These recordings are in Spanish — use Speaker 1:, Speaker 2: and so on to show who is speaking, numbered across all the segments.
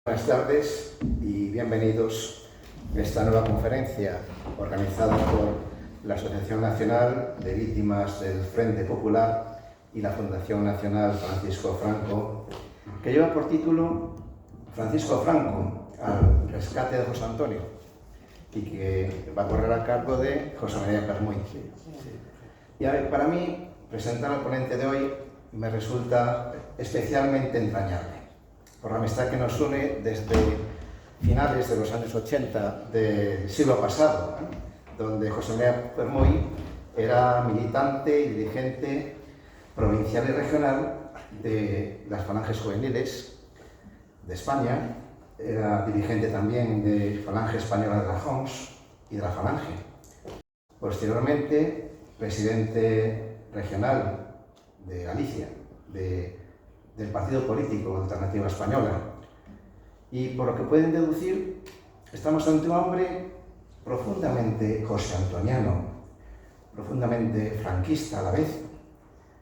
Speaker 1: Buenas tardes y bienvenidos a esta nueva conferencia organizada por la Asociación Nacional de Víctimas del Frente Popular y la Fundación Nacional Francisco Franco, que lleva por título Francisco Franco al rescate de José Antonio y que va a correr a cargo de José María Permuy. Y para mí, presentar al ponente de hoy me resulta especialmente entrañable, por la amistad que nos une desde finales de los años 80 del siglo pasado, donde José María Permuy era militante y dirigente provincial y regional de las Falanges Juveniles de España, era dirigente también de Falange Española de la Homs y de la Falange. Posteriormente, presidente regional de Galicia, del partido político Alternativa Española. Y por lo que pueden deducir, estamos ante un hombre profundamente josé antoniano, profundamente franquista a la vez,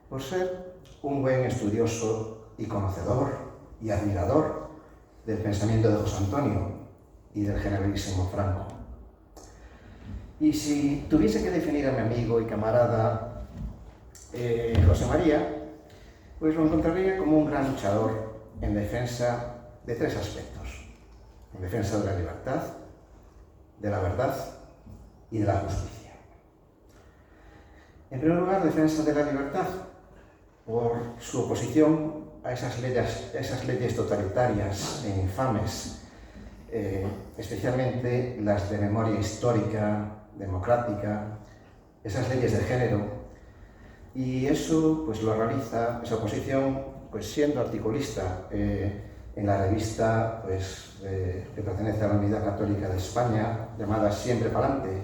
Speaker 1: por ser un buen estudioso y conocedor y admirador del pensamiento de José Antonio y del generalísimo Franco. Y si tuviese que definir a mi amigo y camarada José María, pues lo encontraría como un gran luchador en defensa de tres aspectos: en defensa de la libertad, de la verdad y de la justicia. En primer lugar, defensa de la libertad, por su oposición a esas leyes totalitarias e infames, especialmente las de memoria histórica, democrática, esas leyes de género. Y eso pues lo realiza, esa oposición, pues siendo articulista en la revista que pertenece a la Unidad Católica de España, llamada Siempre Pa'lante,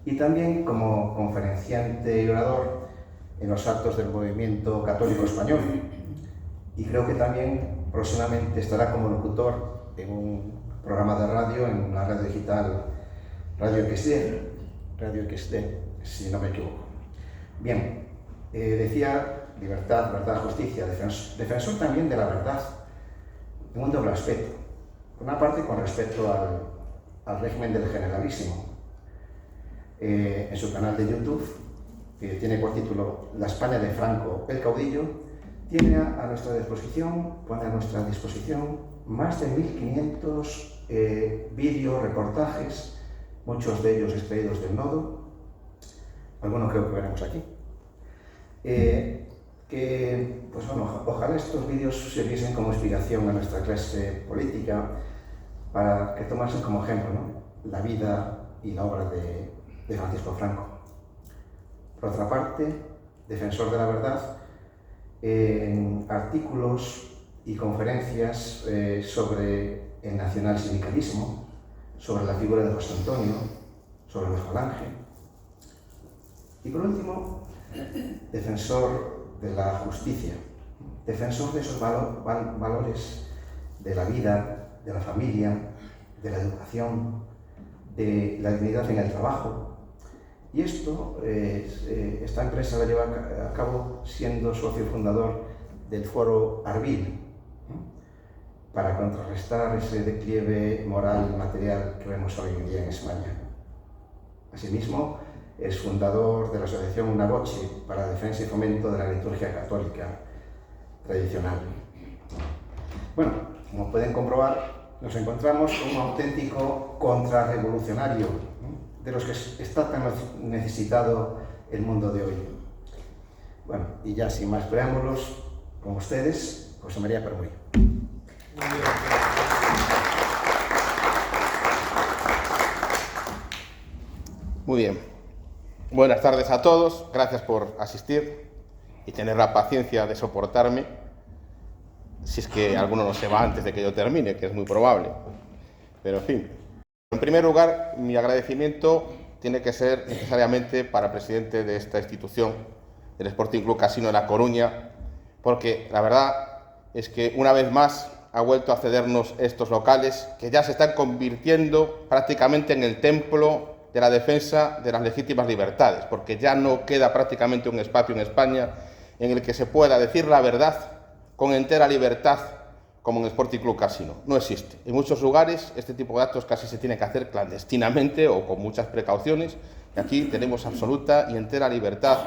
Speaker 1: y también como conferenciante y orador en los actos del movimiento católico español. Y creo que también próximamente estará como locutor en un programa de radio, en la red digital Radio XD, si no me equivoco. Bien. Decía libertad, verdad, justicia, defensor también de la verdad, en un doble aspecto. Por una parte, con respecto al régimen del generalísimo. En su canal de YouTube, que tiene por título La España de Franco, el caudillo, tiene a nuestra disposición, pone a nuestra disposición más de 1500 vídeos, reportajes, muchos de ellos extraídos del Nodo, algunos creo que veremos aquí. Pues bueno, ojalá estos vídeos sirviesen como inspiración a nuestra clase política para que tomasen como ejemplo, ¿no?, la vida y la obra de Francisco Franco. Por otra parte, defensor de la verdad, en artículos y conferencias sobre el nacionalsindicalismo, sobre la figura de José Antonio, sobre la Falange. Y por último, defensor de la justicia, defensor de esos valores de la vida, de la familia, de la educación, de la dignidad en el trabajo. Y esto, esta empresa la lleva a cabo siendo socio fundador del Foro Arbil, para contrarrestar ese declive moral y material que vemos hoy en día en España. Asimismo, es fundador de la Asociación Una Voce para la defensa y fomento de la liturgia católica tradicional. Bueno, como pueden comprobar, nos encontramos con un auténtico contrarrevolucionario, ¿no?, de los que está tan necesitado el mundo de hoy. Bueno, y ya sin más preámbulos, con ustedes, José María Permuy.
Speaker 2: Muy bien. Buenas tardes a todos, gracias por asistir y tener la paciencia de soportarme, si es que alguno no se va antes de que yo termine, que es muy probable. Pero en fin. En primer lugar, mi agradecimiento tiene que ser necesariamente para el presidente de esta institución, el Sporting Club Casino de La Coruña, porque la verdad es que una vez más ha vuelto a cedernos estos locales que ya se están convirtiendo prácticamente en el templo de la defensa de las legítimas libertades, porque ya no queda prácticamente un espacio en España en el que se pueda decir la verdad con entera libertad, como en Sporting Club Casino. No existe. En muchos lugares este tipo de actos casi se tiene que hacer clandestinamente o con muchas precauciones. Y aquí tenemos absoluta y entera libertad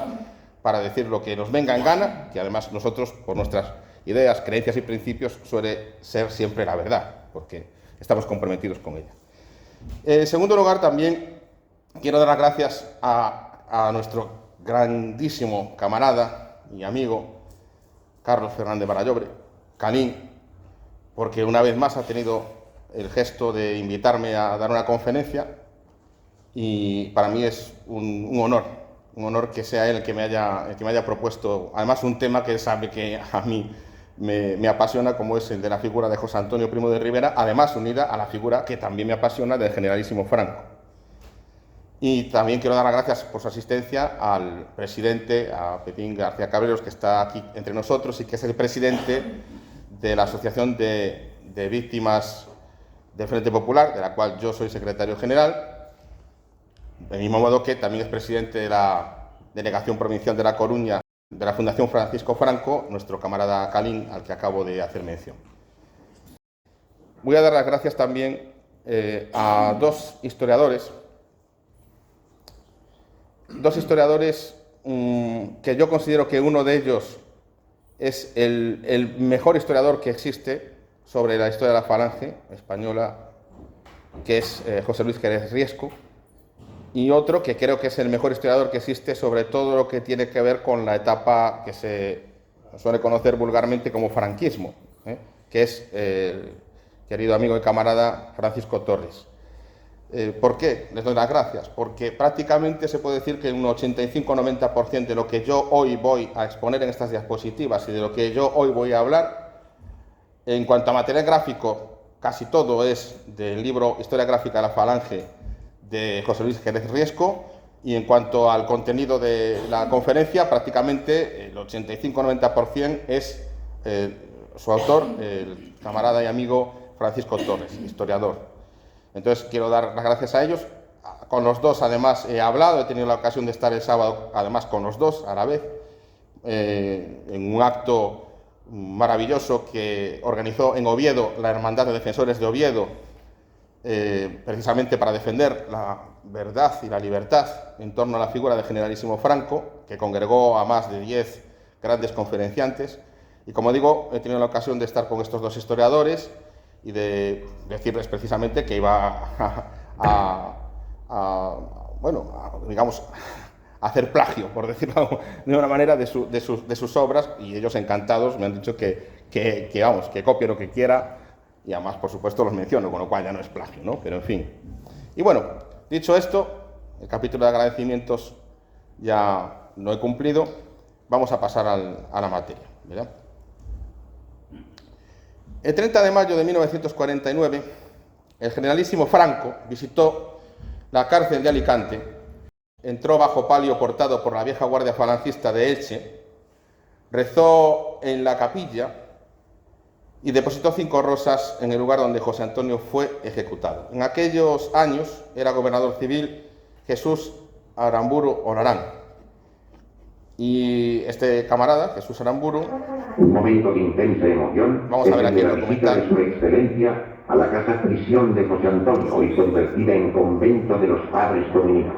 Speaker 2: para decir lo que nos venga en gana, que además nosotros, por nuestras ideas, creencias y principios, suele ser siempre la verdad, porque estamos comprometidos con ella. En segundo lugar, también quiero dar las gracias a nuestro grandísimo camarada y amigo Carlos Fernández Barallobre, Calín, porque una vez más ha tenido el gesto de invitarme a dar una conferencia y para mí es un honor que sea él el que me haya propuesto, además un tema que él sabe que a mí me apasiona, como es el de la figura de José Antonio Primo de Rivera, además unida a la figura que también me apasiona del generalísimo Franco. Y también quiero dar las gracias por su asistencia al presidente, a Pepín García Cabreros, que está aquí entre nosotros y que es el presidente de la Asociación de Víctimas del Frente Popular, de la cual yo soy secretario general, del mismo modo que también es presidente de la Delegación Provincial de La Coruña de la Fundación Francisco Franco, nuestro camarada Calín, al que acabo de hacer mención. Voy a dar las gracias también a dos historiadores que yo considero que uno de ellos es el mejor historiador que existe sobre la historia de la Falange española, que es José Luis Jerez Riesco, y otro que creo que es el mejor historiador que existe sobre todo lo que tiene que ver con la etapa que se suele conocer vulgarmente como franquismo, que es el querido amigo y camarada Francisco Torres. ¿Por qué? Les doy las gracias. Porque prácticamente se puede decir que un 85-90% de lo que yo hoy voy a exponer en estas diapositivas y de lo que yo hoy voy a hablar, en cuanto a material gráfico, casi todo es del libro Historia Gráfica de la Falange de José Luis Jerez Riesco, y en cuanto al contenido de la conferencia, prácticamente el 85-90% es su autor, el camarada y amigo Francisco Torres, historiador. Entonces quiero dar las gracias a ellos. Con los dos además he hablado, he tenido la ocasión de estar el sábado además con los dos a la vez, en un acto maravilloso que organizó en Oviedo la Hermandad de Defensores de Oviedo, precisamente para defender la verdad y la libertad en torno a la figura del generalísimo Franco, que congregó a más de 10 grandes conferenciantes. Y como digo, he tenido la ocasión de estar con estos dos historiadores y de decirles precisamente que iba digamos, a hacer plagio, por decirlo de una manera, de sus obras, y ellos encantados me han dicho que copie lo que quiera, y además, por supuesto, los menciono, con lo cual ya no es plagio, ¿no? Pero en fin. Y bueno, dicho esto, el capítulo de agradecimientos ya lo he cumplido, vamos a pasar a la materia, ¿verdad? El 30 de mayo de 1949, el generalísimo Franco visitó la cárcel de Alicante, entró bajo palio portado por la vieja guardia falangista de Elche, rezó en la capilla y depositó 5 rosas en el lugar donde José Antonio fue ejecutado. En aquellos años era gobernador civil Jesús Aramburu Onarán. Y este camarada, Jesús Aramburu,
Speaker 3: un momento de intensa emoción,
Speaker 2: vamos a ver aquí el
Speaker 3: la visita de su excelencia a la casa prisión de José Antonio, hoy convertida en convento de los padres dominicos.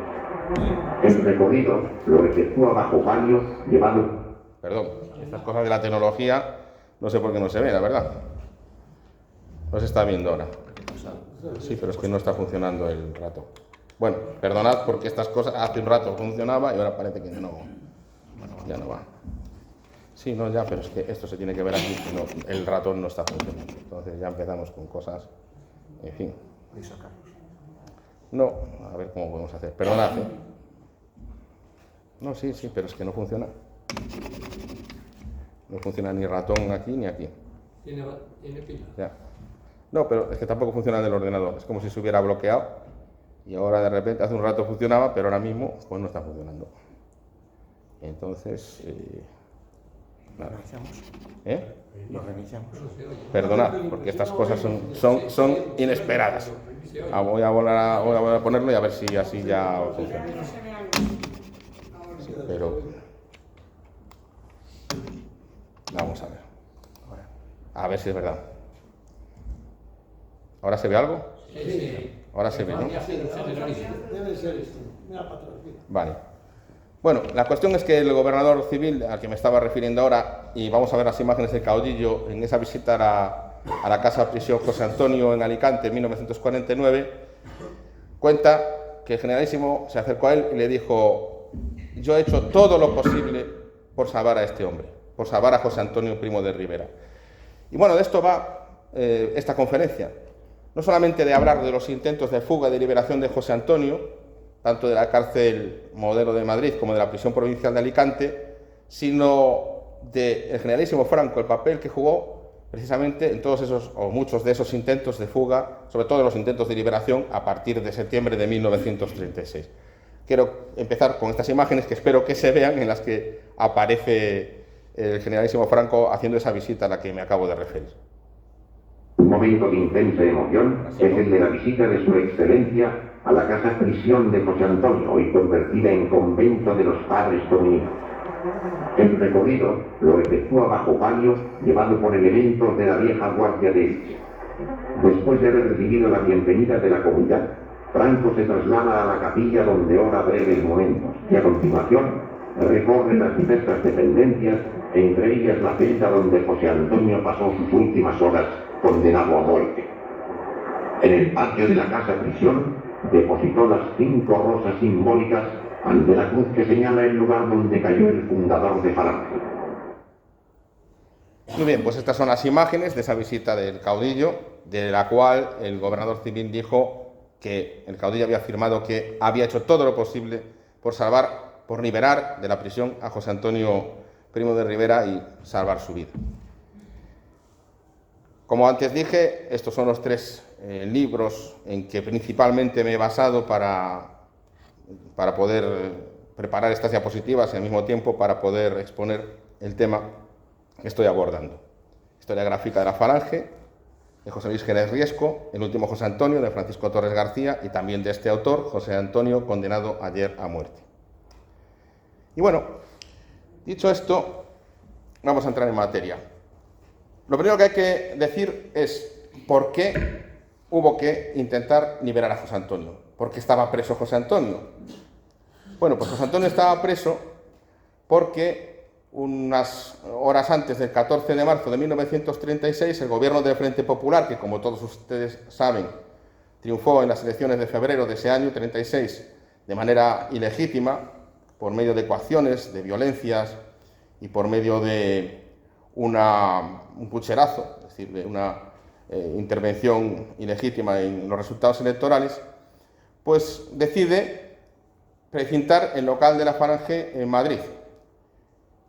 Speaker 3: El recorrido lo efectúa bajo palio llevado...
Speaker 2: Perdón, estas cosas de la tecnología no sé por qué no se ve, la verdad. No se está viendo ahora. Sí, pero es que no está funcionando el ratón. Bueno, perdonad porque estas cosas hace un rato funcionaba y ahora parece que ya no va. Sí, no, ya, pero es que esto se tiene que ver aquí, no, el ratón no está funcionando. Entonces ya empezamos con cosas, en fin. No, a ver cómo podemos hacer. Perdonad, ¿eh? No, sí, pero es que no funciona. No funciona ni ratón aquí ni aquí.
Speaker 4: ¿Tiene pila?
Speaker 2: Ya. No, pero es que tampoco funciona en el ordenador. Es como si se hubiera bloqueado y ahora de repente, hace un rato funcionaba, pero ahora mismo pues no está funcionando. Entonces, nada.
Speaker 1: Lo reiniciamos.
Speaker 2: Perdonad, porque estas cosas son inesperadas. Voy a volver a ponerlo y a ver si así ya funciona. Sí, pero vamos a ver. A ver si es verdad. ¿Ahora se ve algo?
Speaker 4: Sí.
Speaker 2: Ahora se ve, ¿no?
Speaker 4: Debe ser esto. Mira para atrás, mira.
Speaker 2: Vale. Bueno, la cuestión es que el gobernador civil al que me estaba refiriendo ahora, y vamos a ver las imágenes del caudillo en esa visita a la casa prisión José Antonio en Alicante en 1949, cuenta que el generalísimo se acercó a él y le dijo: yo he hecho todo lo posible por salvar a este hombre, por salvar a José Antonio Primo de Rivera. Y bueno, de esto va esta conferencia. No solamente de hablar de los intentos de fuga y de liberación de José Antonio, tanto de la cárcel Modelo de Madrid como de la prisión provincial de Alicante, sino del generalísimo Franco, el papel que jugó precisamente en todos esos, o muchos de esos intentos de fuga, sobre todo los intentos de liberación a partir de septiembre de 1936. Quiero empezar con estas imágenes que espero que se vean, en las que aparece el generalísimo Franco haciendo esa visita a la que me acabo de referir.
Speaker 3: Un momento de intensa emoción es el de la visita de su excelencia a la casa prisión de José Antonio, hoy convertida en convento de los padres dominicos. El recorrido lo efectúa bajo palio, llevado por elementos de la vieja guardia de Elche. Después de haber recibido la bienvenida de la comunidad, Franco se traslada a la capilla donde ora breves momentos y a continuación recorre las diversas dependencias, entre ellas la celda donde José Antonio pasó sus últimas horas condenado a muerte. En el patio de la casa prisión depositó las 5 rosas simbólicas ante la cruz que señala el lugar donde cayó el fundador de Falange.
Speaker 2: Muy bien, pues estas son las imágenes de esa visita del caudillo, de la cual el gobernador civil dijo que el caudillo había afirmado que había hecho todo lo posible por salvar, por liberar de la prisión a José Antonio Primo de Rivera y salvar su vida. Como antes dije, estos son los 3 libros en que principalmente me he basado para poder preparar estas diapositivas y al mismo tiempo para poder exponer el tema que estoy abordando. Historia gráfica de la Falange, de José Luis Jerez Riesco, El último José Antonio, de Francisco Torres García, y también de este autor, José Antonio, condenado ayer a muerte. Y bueno, dicho esto, vamos a entrar en materia. Lo primero que hay que decir es por qué hubo que intentar liberar a José Antonio. ¿Por qué estaba preso José Antonio? Bueno, pues José Antonio estaba preso porque unas horas antes del 14 de marzo de 1936, el gobierno del Frente Popular, que como todos ustedes saben, triunfó en las elecciones de febrero de ese año 36 de manera ilegítima, por medio de coacciones, de violencias y por medio de un pucherazo, es decir, de una intervención ilegítima en los resultados electorales, pues decide precintar el local de la Falange en Madrid.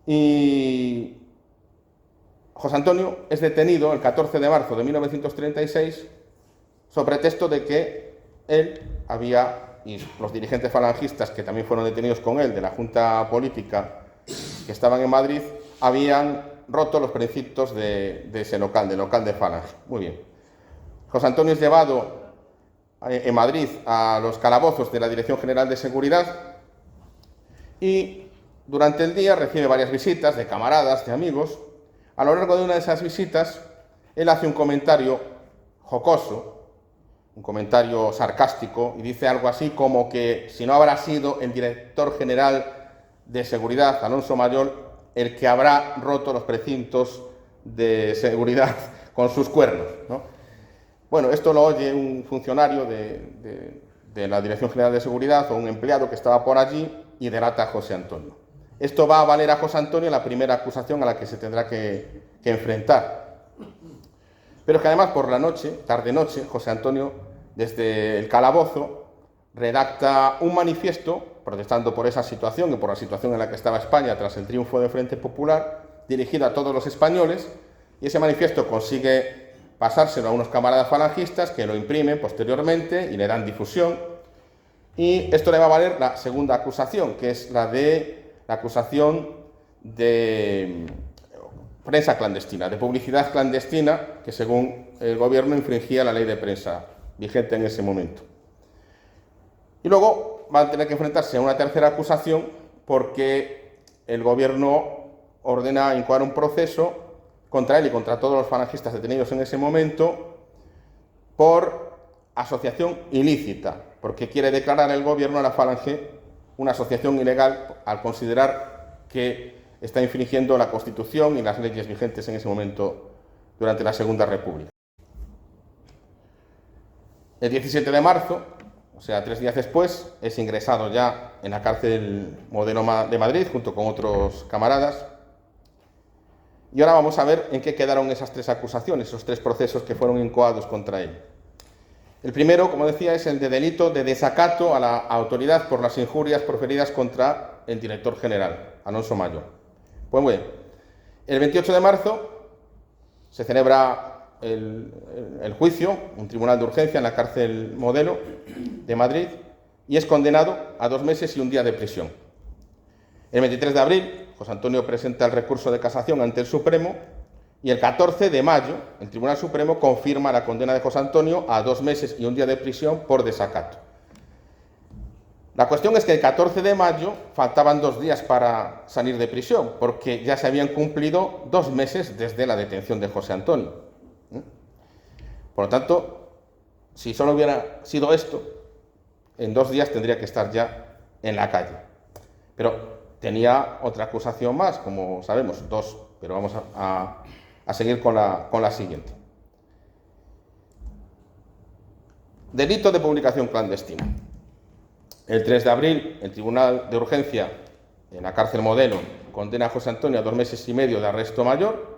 Speaker 2: Y José Antonio es detenido el 14 de marzo de 1936 sobre pretexto de que él y los dirigentes falangistas que también fueron detenidos con él de la Junta Política que estaban en Madrid habían roto los preceptos de ese local, del local de Falange. Muy bien. José Antonio es llevado en Madrid a los calabozos de la Dirección General de Seguridad y durante el día recibe varias visitas de camaradas, de amigos. A lo largo de una de esas visitas, él hace un comentario jocoso, un comentario sarcástico, y dice algo así como que si no habrá sido el director general de Seguridad, Alonso Mayol, el que habrá roto los precintos de seguridad con sus cuernos, ¿no? Bueno, esto lo oye un funcionario de la Dirección General de Seguridad o un empleado que estaba por allí y delata a José Antonio. Esto va a valer a José Antonio la primera acusación a la que se tendrá que enfrentar. Pero que además por la noche, tarde-noche, José Antonio, desde el calabozo, redacta un manifiesto protestando por esa situación y por la situación en la que estaba España tras el triunfo del Frente Popular, dirigido a todos los españoles, y ese manifiesto consigue pasárselo a unos camaradas falangistas que lo imprimen posteriormente y le dan difusión. Y esto le va a valer la segunda acusación, que es la acusación de prensa clandestina, de publicidad clandestina, que según el gobierno infringía la ley de prensa vigente en ese momento. Y luego va a tener que enfrentarse a una tercera acusación porque el gobierno ordena incoar un proceso contra él y contra todos los falangistas detenidos en ese momento por asociación ilícita, porque quiere declarar el gobierno a la Falange una asociación ilegal al considerar que está infringiendo la Constitución y las leyes vigentes en ese momento durante la Segunda República. El 17 de marzo, o sea, 3 días después, es ingresado ya en la cárcel Modelo de Madrid junto con otros camaradas. Y ahora vamos a ver en qué quedaron esas 3 acusaciones, esos 3 procesos que fueron incoados contra él. El primero, como decía, es el de delito de desacato a la autoridad por las injurias proferidas contra el director general, Alonso Mayo. Pues muy bien, el 28 de marzo se celebra el juicio, un tribunal de urgencia en la cárcel Modelo de Madrid, y es condenado a 2 meses y 1 día de prisión. El 23 de abril, José Antonio presenta el recurso de casación ante el Supremo, y el 14 de mayo, el Tribunal Supremo confirma la condena de José Antonio a 2 meses y 1 día de prisión por desacato. La cuestión es que el 14 de mayo faltaban 2 días para salir de prisión, porque ya se habían cumplido 2 meses desde la detención de José Antonio. Por lo tanto, si solo hubiera sido esto, en 2 días tendría que estar ya en la calle. Pero tenía otra acusación más, como sabemos, 2, pero vamos a seguir con la siguiente. Delito de publicación clandestina. El 3 de abril, el Tribunal de Urgencia en la cárcel Modelo condena a José Antonio a 2 meses y medio de arresto mayor.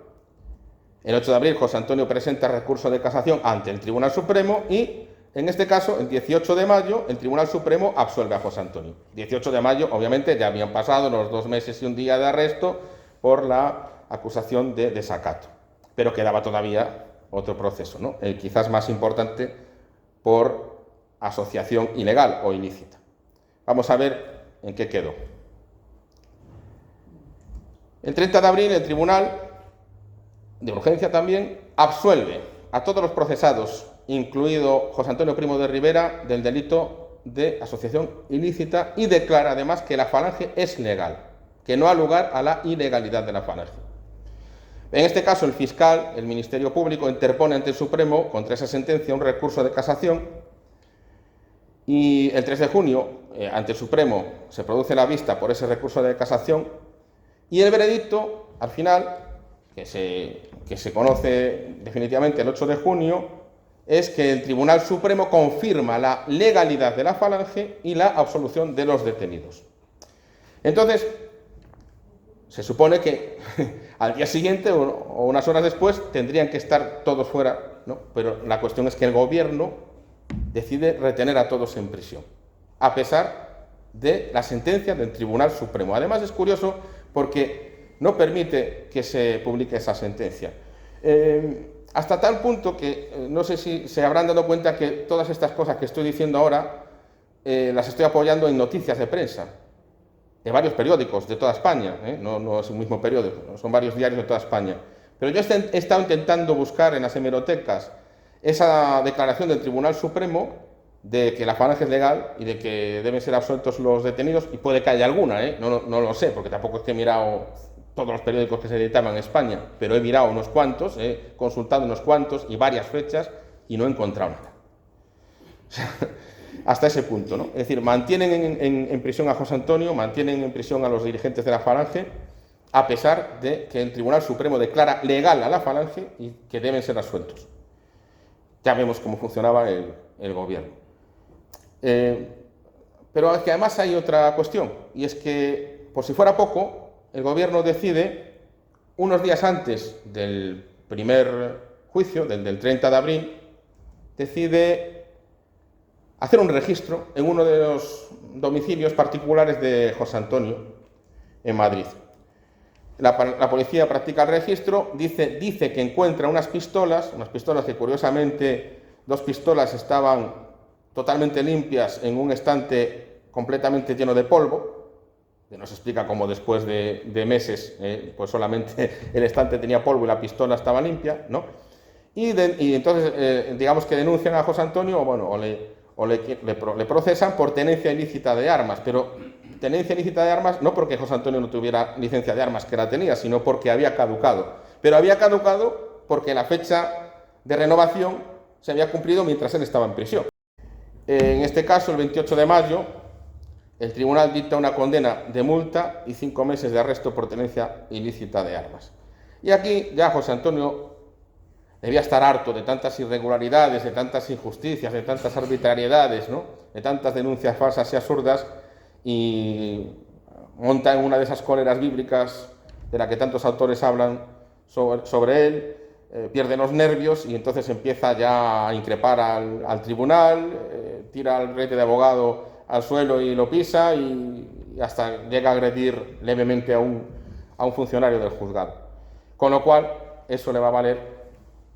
Speaker 2: El 8 de abril, José Antonio presenta recurso de casación ante el Tribunal Supremo y, en este caso, el 18 de mayo, el Tribunal Supremo absuelve a José Antonio. 18 de mayo, obviamente, ya habían pasado los 2 meses y 1 día de arresto por la acusación de desacato. Pero quedaba todavía otro proceso, ¿no? El quizás más importante por asociación ilegal o ilícita. Vamos a ver en qué quedó. El 30 de abril, el Tribunal de Urgencia también absuelve a todos los procesados, incluido José Antonio Primo de Rivera, del delito de asociación ilícita, y declara además que la Falange es legal, que no ha lugar a la ilegalidad de la Falange. En este caso, el fiscal, el Ministerio Público, interpone ante el Supremo contra esa sentencia un recurso de casación y el 3 de junio, ante el Supremo, se produce la vista por ese recurso de casación y el veredicto, al final, que se conoce definitivamente el 8 de junio, es que el Tribunal Supremo confirma la legalidad de la Falange y la absolución de los detenidos. Entonces, se supone que al día siguiente o unas horas después tendrían que estar todos fuera, ¿no? Pero la cuestión es que el gobierno decide retener a todos en prisión, a pesar de la sentencia del Tribunal Supremo. Además, es curioso porque no permite que se publique esa sentencia. Hasta tal punto que no sé si se habrán dado cuenta que todas estas cosas que estoy diciendo ahora las estoy apoyando en noticias de prensa, de varios periódicos de toda España, no es un mismo periódico, son varios diarios de toda España. Pero yo he estado intentando buscar en las hemerotecas esa declaración del Tribunal Supremo de que la Falange es legal y de que deben ser absueltos los detenidos, y puede que haya alguna, no lo sé, porque tampoco es que he mirado todos los periódicos que se editaban en España, pero he mirado unos cuantos, he consultado unos cuantos y varias fechas y no he encontrado nada. O sea, hasta ese punto, ¿no? Es decir, mantienen en prisión a José Antonio, mantienen en prisión a los dirigentes de la Falange, a pesar de que el Tribunal Supremo declara legal a la Falange y que deben ser absueltos. Ya vemos cómo funcionaba el gobierno. Pero es que además hay otra cuestión, y es que, por si fuera poco, el gobierno decide, unos días antes del primer juicio, del 30 de abril, decide hacer un registro en uno de los domicilios particulares de José Antonio, en Madrid. La policía practica el registro, dice que encuentra unas pistolas que curiosamente 2 pistolas estaban totalmente limpias en un estante completamente lleno de polvo, que nos explica cómo después de meses pues solamente el estante tenía polvo y la pistola estaba limpia, ¿no? Y entonces digamos que denuncian a José Antonio, o le procesan por tenencia ilícita de armas, pero tenencia ilícita de armas no porque José Antonio no tuviera licencia de armas, que la tenía, sino porque había caducado. Pero había caducado porque la fecha de renovación se había cumplido mientras él estaba en prisión. En este caso, el 28 de mayo, el tribunal dicta una condena de multa y 5 meses de arresto por tenencia ilícita de armas. Y aquí ya José Antonio debía estar harto de tantas irregularidades, de tantas injusticias, de tantas arbitrariedades, ¿no?, de tantas denuncias falsas y absurdas, y monta en una de esas cóleras bíblicas de la que tantos autores hablan sobre él, pierde los nervios y entonces empieza ya a increpar al tribunal, tira al brete de abogado al suelo y lo pisa, y hasta llega a agredir levemente a un funcionario del juzgado. Con lo cual, eso le va a valer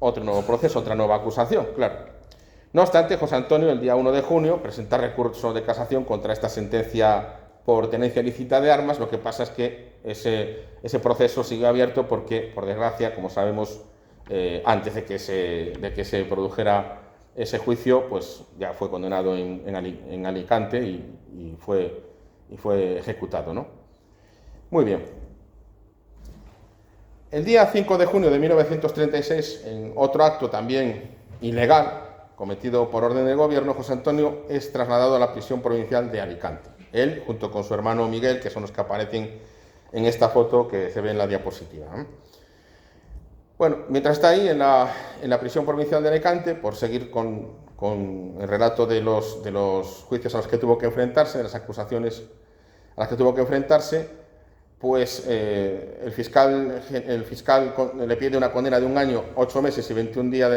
Speaker 2: otro nuevo proceso, otra nueva acusación, claro. No obstante, José Antonio, el día 1 de junio, presenta recurso de casación contra esta sentencia por tenencia ilícita de armas. Lo que pasa es que ese proceso sigue abierto porque, por desgracia, como sabemos, antes de que se produjera ese juicio, pues ya fue condenado en Alicante y fue ejecutado, ¿no? Muy bien. El día 5 de junio de 1936, en otro acto también ilegal, cometido por orden del gobierno, José Antonio es trasladado a la prisión provincial de Alicante. Él, junto con su hermano Miguel, que son los que aparecen en esta foto que se ve en la diapositiva, ¿no? Bueno, mientras está ahí en la prisión provincial de Alicante, por seguir con el relato de los juicios a los que tuvo que enfrentarse, de las acusaciones a las que tuvo que enfrentarse, pues el fiscal le pide una condena de 1 año, 8 meses y 21 días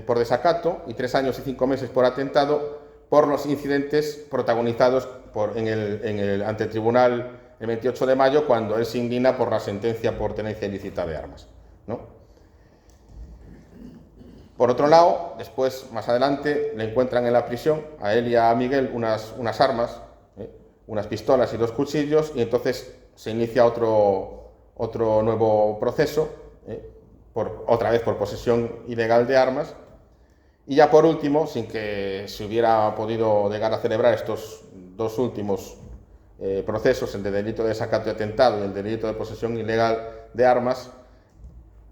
Speaker 2: por desacato, y 3 años y 5 meses por atentado, por los incidentes protagonizados ante el tribunal el 28 de mayo, cuando él se indigna por la sentencia por tenencia ilícita de armas, ¿no? Por otro lado, después, más adelante, le encuentran en la prisión a él y a Miguel unas armas, unas pistolas y 2 cuchillos, y entonces se inicia otro nuevo proceso, otra vez por posesión ilegal de armas. Y ya por último, sin que se hubiera podido llegar a celebrar estos 2 últimos procesos, el de delito de desacato y atentado y el delito de posesión ilegal de armas,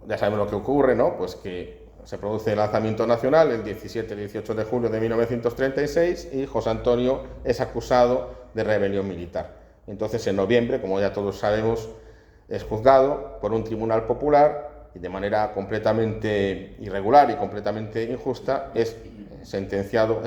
Speaker 2: ya sabemos lo que ocurre, ¿no? Pues que se produce el lanzamiento nacional el 17 y 18 de julio de 1936 y José Antonio es acusado de rebelión militar. Entonces, en noviembre, como ya todos sabemos, es juzgado por un tribunal popular y de manera completamente irregular y completamente injusta es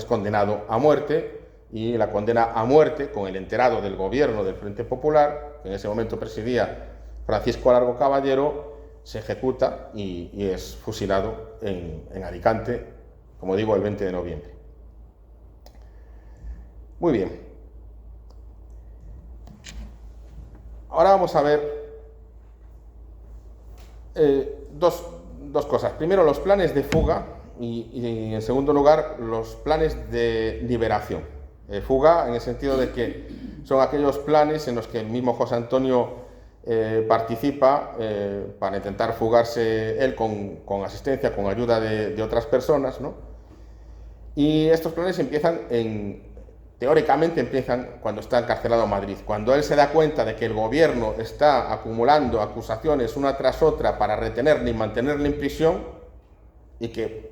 Speaker 2: condenado a muerte, y la condena a muerte, con el enterado del gobierno del Frente Popular, que en ese momento presidía Francisco Largo Caballero, se ejecuta y es fusilado en Alicante, como digo, el 20 de noviembre. Muy bien. Ahora vamos a ver dos cosas. Primero, los planes de fuga y en segundo lugar, los planes de liberación. Fuga en el sentido de que son aquellos planes en los que el mismo José Antonio participa para intentar fugarse él con asistencia, con ayuda de otras personas, ¿no? Y estos planes teóricamente empiezan cuando está encarcelado en Madrid, cuando él se da cuenta de que el gobierno está acumulando acusaciones una tras otra para retenerle y mantenerle en prisión, y que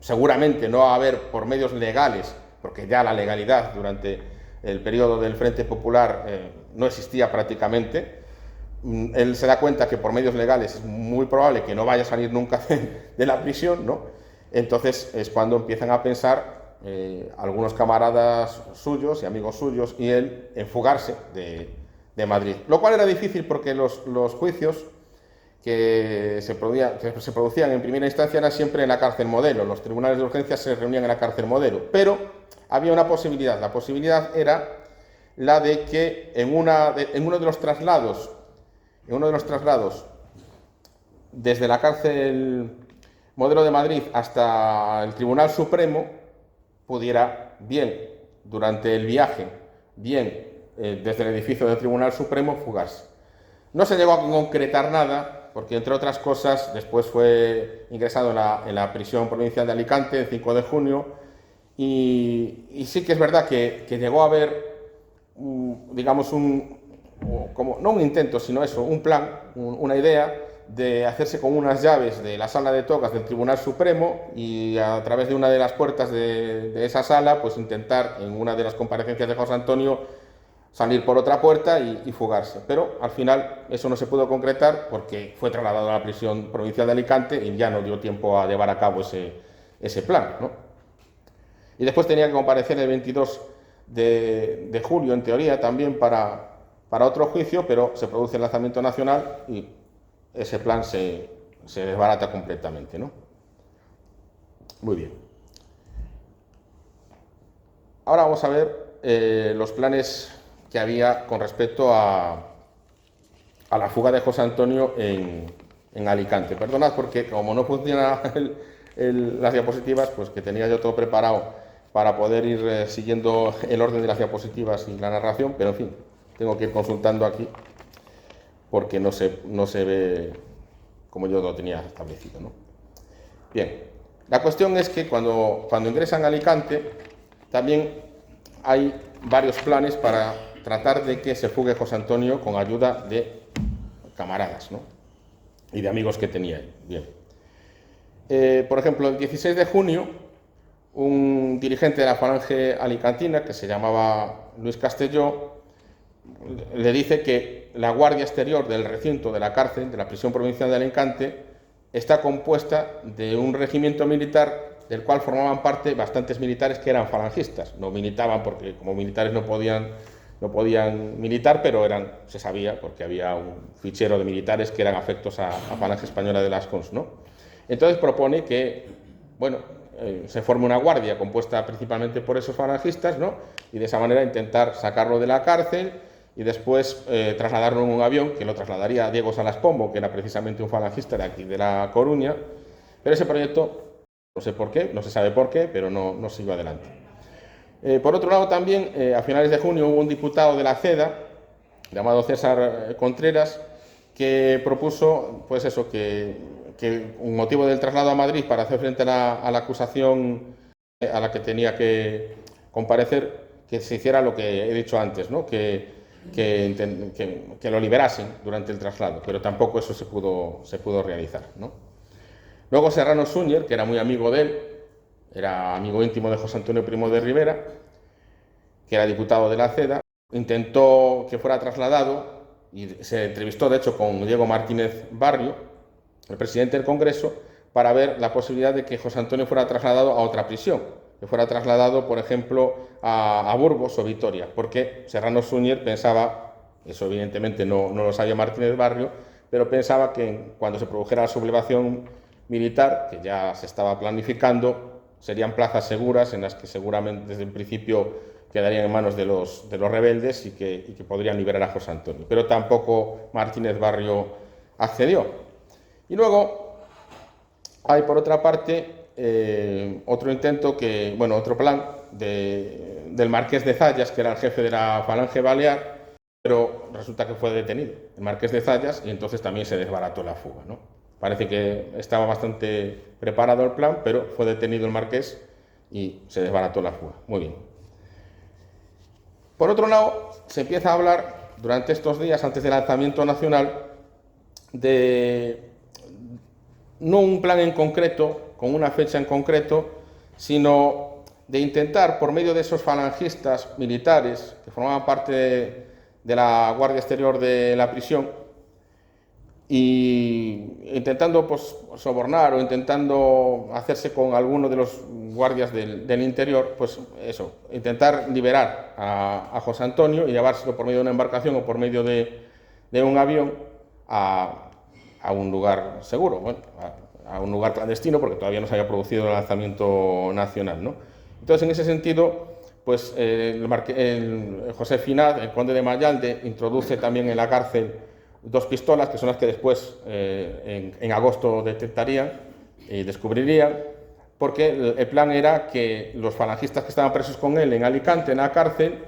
Speaker 2: seguramente no va a haber por medios legales, porque ya la legalidad durante el periodo del Frente Popular no existía prácticamente. Él se da cuenta que por medios legales es muy probable que no vaya a salir nunca de la prisión, ¿no? Entonces es cuando empiezan a pensar algunos camaradas suyos y amigos suyos y él en fugarse de Madrid, lo cual era difícil porque los juicios que se producían en primera instancia eran siempre en la cárcel Modelo. Los tribunales de urgencia se reunían en la cárcel Modelo, pero había una posibilidad. La posibilidad era la de que en uno de los traslados desde la cárcel Modelo de Madrid hasta el Tribunal Supremo pudiera, bien durante el viaje, bien desde el edificio del Tribunal Supremo, fugarse. No se llegó a concretar nada, porque entre otras cosas después fue ingresado en la prisión provincial de Alicante el 5 de junio, y sí que es verdad que llegó a haber, digamos, no un intento, sino eso, un plan, una idea de hacerse con unas llaves de la sala de togas del Tribunal Supremo y a través de una de las puertas de esa sala, pues intentar en una de las comparecencias de José Antonio salir por otra puerta y fugarse. Pero al final eso no se pudo concretar porque fue trasladado a la prisión provincial de Alicante y ya no dio tiempo a llevar a cabo ese plan, ¿no? Y después tenía que comparecer el 22 de julio, en teoría, también para otro juicio, pero se produce el lanzamiento nacional y ese plan se desbarata completamente, ¿no? Muy bien. Ahora vamos a ver los planes que había con respecto a la fuga de José Antonio en Alicante. Perdonad porque como no funciona las diapositivas, pues que tenía yo todo preparado para poder ir siguiendo el orden de las diapositivas y la narración, pero en fin, tengo que ir consultando aquí porque no se ve como yo lo tenía establecido, ¿no? Bien, la cuestión es que cuando ingresan a Alicante también hay varios planes para tratar de que se fugue José Antonio con ayuda de camaradas, ¿no? Y de amigos que tenía él. Bien. Por ejemplo, el 16 de junio, un dirigente de la falange alicantina, que se llamaba Luis Castelló, le dice que la guardia exterior del recinto de la cárcel, de la prisión provincial de Alicante, está compuesta de un regimiento militar del cual formaban parte bastantes militares que eran falangistas. No militaban porque como militares no podían militar, pero se sabía porque había un fichero de militares que eran afectos a Falange Española de las Cons, ¿no? Entonces propone que, bueno, se forme una guardia compuesta principalmente por esos falangistas, ¿no? Y de esa manera intentar sacarlo de la cárcel y después trasladarlo en un avión que lo trasladaría a Diego Salas Pombo, que era precisamente un falangista de aquí de La Coruña, pero ese proyecto no sé por qué, no se sabe por qué, pero no siguió adelante. Por otro lado también, a finales de junio hubo un diputado de la CEDA, llamado César Contreras, que propuso, pues eso, que un motivo del traslado a Madrid para hacer frente a la acusación a la que tenía que comparecer, que se hiciera lo que he dicho antes, ¿no? Que lo liberasen durante el traslado, pero tampoco eso se pudo realizar, ¿no? Luego Serrano Súñer, que era muy amigo de él, era amigo íntimo de José Antonio Primo de Rivera, que era diputado de la CEDA, intentó que fuera trasladado y se entrevistó de hecho con Diego Martínez Barrio, el presidente del Congreso, para ver la posibilidad de que José Antonio fuera trasladado a otra prisión, que fuera trasladado, por ejemplo, a Burgos o Vitoria, porque Serrano Súñer pensaba, eso evidentemente no lo sabía Martínez Barrio, pero pensaba que cuando se produjera la sublevación militar, que ya se estaba planificando, serían plazas seguras en las que seguramente desde el principio quedarían en manos de los rebeldes y que podrían liberar a José Antonio. Pero tampoco Martínez Barrio accedió. Y luego hay, por otra parte, otro intento otro plan del Marqués de Zayas, que era el jefe de la Falange Balear, pero resulta que fue detenido el Marqués de Zayas y entonces también se desbarató la fuga, ¿no? Parece que estaba bastante preparado el plan, pero fue detenido el Marqués y se desbarató la fuga. Muy bien. Por otro lado, se empieza a hablar durante estos días antes del lanzamiento nacional de no un plan en concreto, con una fecha en concreto, sino de intentar, por medio de esos falangistas militares que formaban parte de la Guardia Exterior de la prisión, y intentando pues, sobornar o intentando hacerse con alguno de los guardias del interior, pues eso, intentar liberar a José Antonio y llevárselo por medio de una embarcación o por medio de un avión a un lugar seguro, bueno, a un lugar clandestino, porque todavía no se había producido el lanzamiento nacional, ¿no? Entonces, en ese sentido, pues el José Finat, el conde de Mayalde, introduce también en la cárcel 2 pistolas, que son las que después, en agosto, detectarían y descubrirían, porque el plan era que los falangistas que estaban presos con él en Alicante, en la cárcel,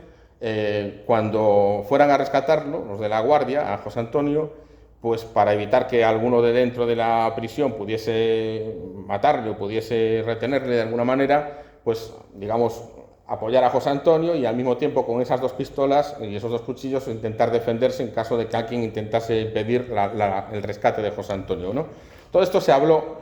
Speaker 2: cuando fueran a rescatarlo, los de la guardia, a José Antonio, pues para evitar que alguno de dentro de la prisión pudiese matarle o pudiese retenerle de alguna manera, pues digamos, apoyar a José Antonio y al mismo tiempo con esas dos pistolas y esos dos cuchillos intentar defenderse en caso de que alguien intentase impedir el rescate de José Antonio, ¿no? Todo esto se habló,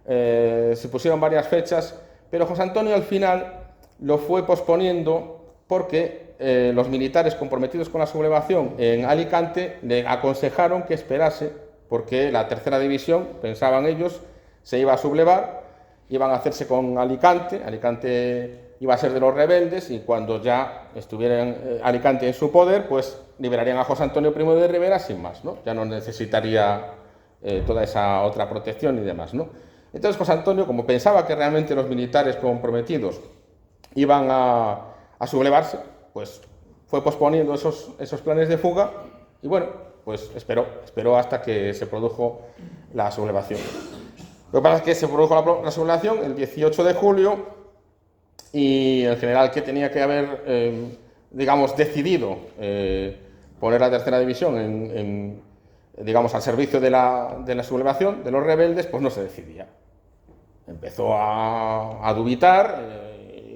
Speaker 2: se pusieron varias fechas, pero José Antonio al final lo fue posponiendo porque los militares comprometidos con la sublevación en Alicante le aconsejaron que esperase, porque la tercera división, pensaban ellos, se iba a sublevar, iban a hacerse con Alicante, Alicante iba a ser de los rebeldes, y cuando ya estuvieran Alicante en su poder, pues liberarían a José Antonio Primo de Rivera sin más, ¿no? Ya no necesitaría toda esa otra protección y demás, ¿no? Entonces José Antonio, como pensaba que realmente los militares comprometidos iban a sublevarse, pues fue posponiendo esos planes de fuga y bueno, pues esperó hasta que se produjo la sublevación. Lo que pasa es que se produjo la sublevación el 18 de julio y el general que tenía que haber, digamos, decidido poner la tercera división digamos, al servicio de la sublevación de los rebeldes, pues no se decidía. Empezó a dubitar.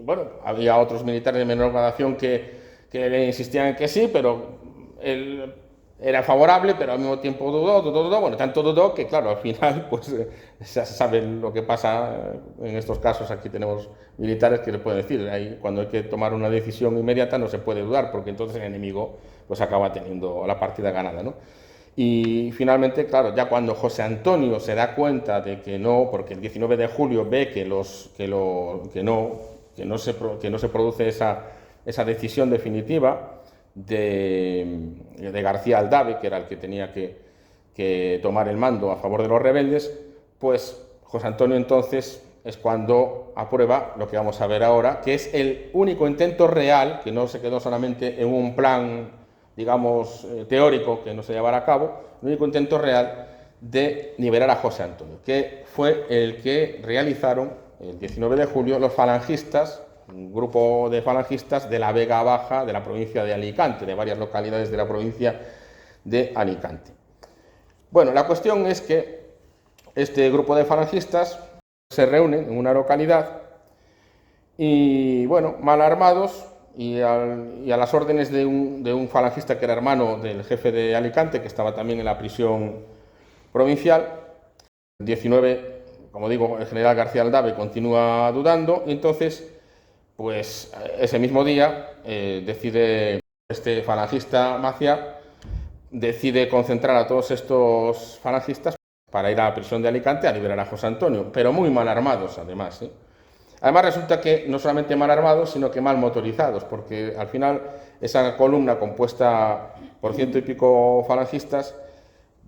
Speaker 2: Bueno, había otros militares de menor gradación que le insistían en que sí, pero él era favorable, pero al mismo tiempo dudó, bueno, tanto dudó que, claro, al final, pues ya se sabe lo que pasa en estos casos. Aquí tenemos militares que le pueden decir, cuando hay que tomar una decisión inmediata no se puede dudar, porque entonces el enemigo pues acaba teniendo la partida ganada, ¿no? Y finalmente, claro, ya cuando José Antonio se da cuenta de que no, porque el 19 de julio ve que no se produce esa decisión definitiva de García Aldave, que era el que tenía que tomar el mando a favor de los rebeldes, pues José Antonio entonces es cuando aprueba lo que vamos a ver ahora, que es el único intento real, que no se quedó solamente en un plan, digamos, teórico que no se llevara a cabo, el único intento real de liberar a José Antonio, que fue el que realizaron el 19 de julio los falangistas, un grupo de falangistas de la Vega Baja, de la provincia de Alicante, de varias localidades de la provincia de Alicante. Bueno, la cuestión es que este grupo de falangistas se reúnen en una localidad y, bueno, mal armados y a las órdenes de un falangista que era hermano del jefe de Alicante, que estaba también en la prisión provincial. El 19, como digo, el general García Aldave continúa dudando y entonces, pues ese mismo día decide este falangista Maciá, decide concentrar a todos estos falangistas para ir a la prisión de Alicante a liberar a José Antonio, pero muy mal armados además, ¿eh? Además resulta que no solamente mal armados, sino que mal motorizados, porque al final esa columna compuesta por 100 y pico falangistas,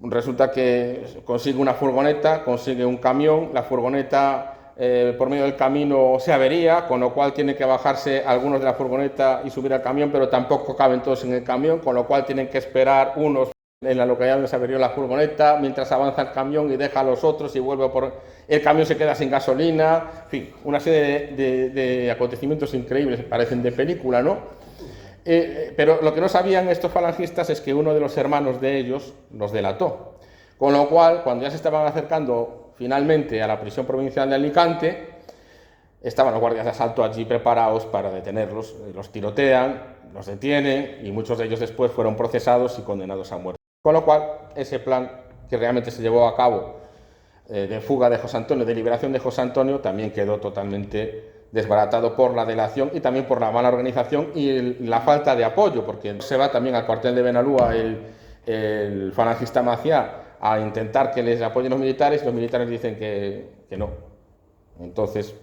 Speaker 2: resulta que consigue una furgoneta, consigue un camión, la furgoneta por medio del camino se avería, con lo cual tienen que bajarse algunos de la furgoneta y subir al camión, pero tampoco caben todos en el camión, con lo cual tienen que esperar unos en la localidad donde se averió la furgoneta, mientras avanza el camión y deja a los otros y vuelve el camión se queda sin gasolina, en fin, una serie de acontecimientos increíbles, parecen de película, ¿no? Pero lo que no sabían estos falangistas es que uno de los hermanos de ellos los delató, con lo cual, cuando ya se estaban acercando finalmente a la prisión provincial de Alicante, estaban los guardias de asalto allí preparados para detenerlos, los tirotean, los detienen y muchos de ellos después fueron procesados y condenados a muerte. Con lo cual, ese plan que realmente se llevó a cabo de fuga de José Antonio, de liberación de José Antonio, también quedó totalmente desbaratado por la delación y también por la mala organización y la falta de apoyo, porque se va también al cuartel de Benalúa el falangista Maciá a intentar que les apoyen los militares y los militares dicen que no. Entonces,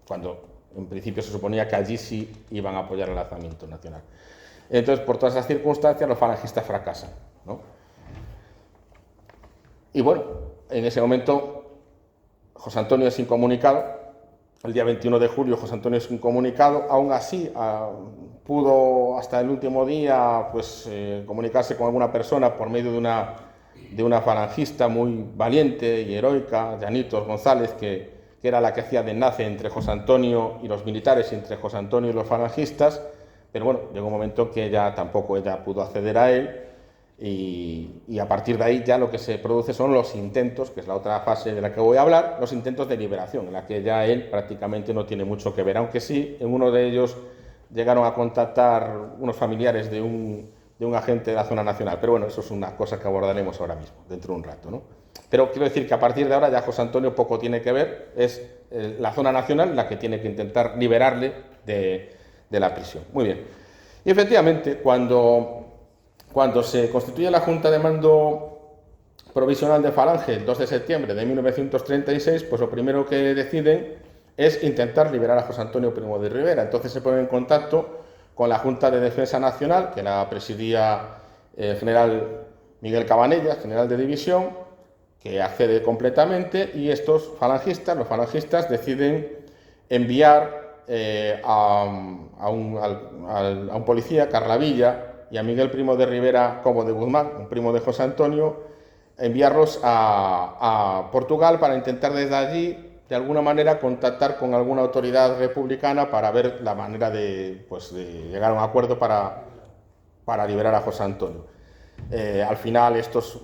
Speaker 2: cuando en principio se suponía que allí sí iban a apoyar el alzamiento nacional. Entonces, por todas esas circunstancias, los falangistas fracasan, ¿no? Y bueno, en ese momento José Antonio es incomunicado. El día 21 de julio José Antonio es incomunicado. Aún así, pudo hasta el último día pues, comunicarse con alguna persona por medio de una falangista muy valiente y heroica, Llanitos González, que era la que hacía de enlace entre José Antonio y los militares y entre José Antonio y los falangistas. Pero bueno, llegó un momento que tampoco ella pudo acceder a él. Y a partir de ahí ya lo que se produce son los intentos, que es la otra fase de la que voy a hablar, los intentos de liberación, en la que ya él prácticamente no tiene mucho que ver, aunque sí, en uno de ellos llegaron a contactar unos familiares de un agente de la zona nacional. Pero bueno, eso es una cosa que abordaremos ahora mismo, dentro de un rato, ¿no? Pero quiero decir que a partir de ahora ya José Antonio poco tiene que ver, es la zona nacional la que tiene que intentar liberarle de la prisión. Muy bien. Y efectivamente, cuando se constituye la Junta de Mando Provisional de Falange el 2 de septiembre de 1936, pues lo primero que deciden es intentar liberar a José Antonio Primo de Rivera. Entonces se ponen en contacto con la Junta de Defensa Nacional, que la presidía el general Miguel Cabanellas, general de división, que accede completamente, y estos falangistas, los falangistas, deciden enviar a un policía, Carlavilla, y a Miguel Primo de Rivera como de Guzmán, un primo de José Antonio, enviarlos a Portugal para intentar desde allí, de alguna manera, contactar con alguna autoridad republicana para ver la manera de llegar a un acuerdo para liberar a José Antonio. Al final estos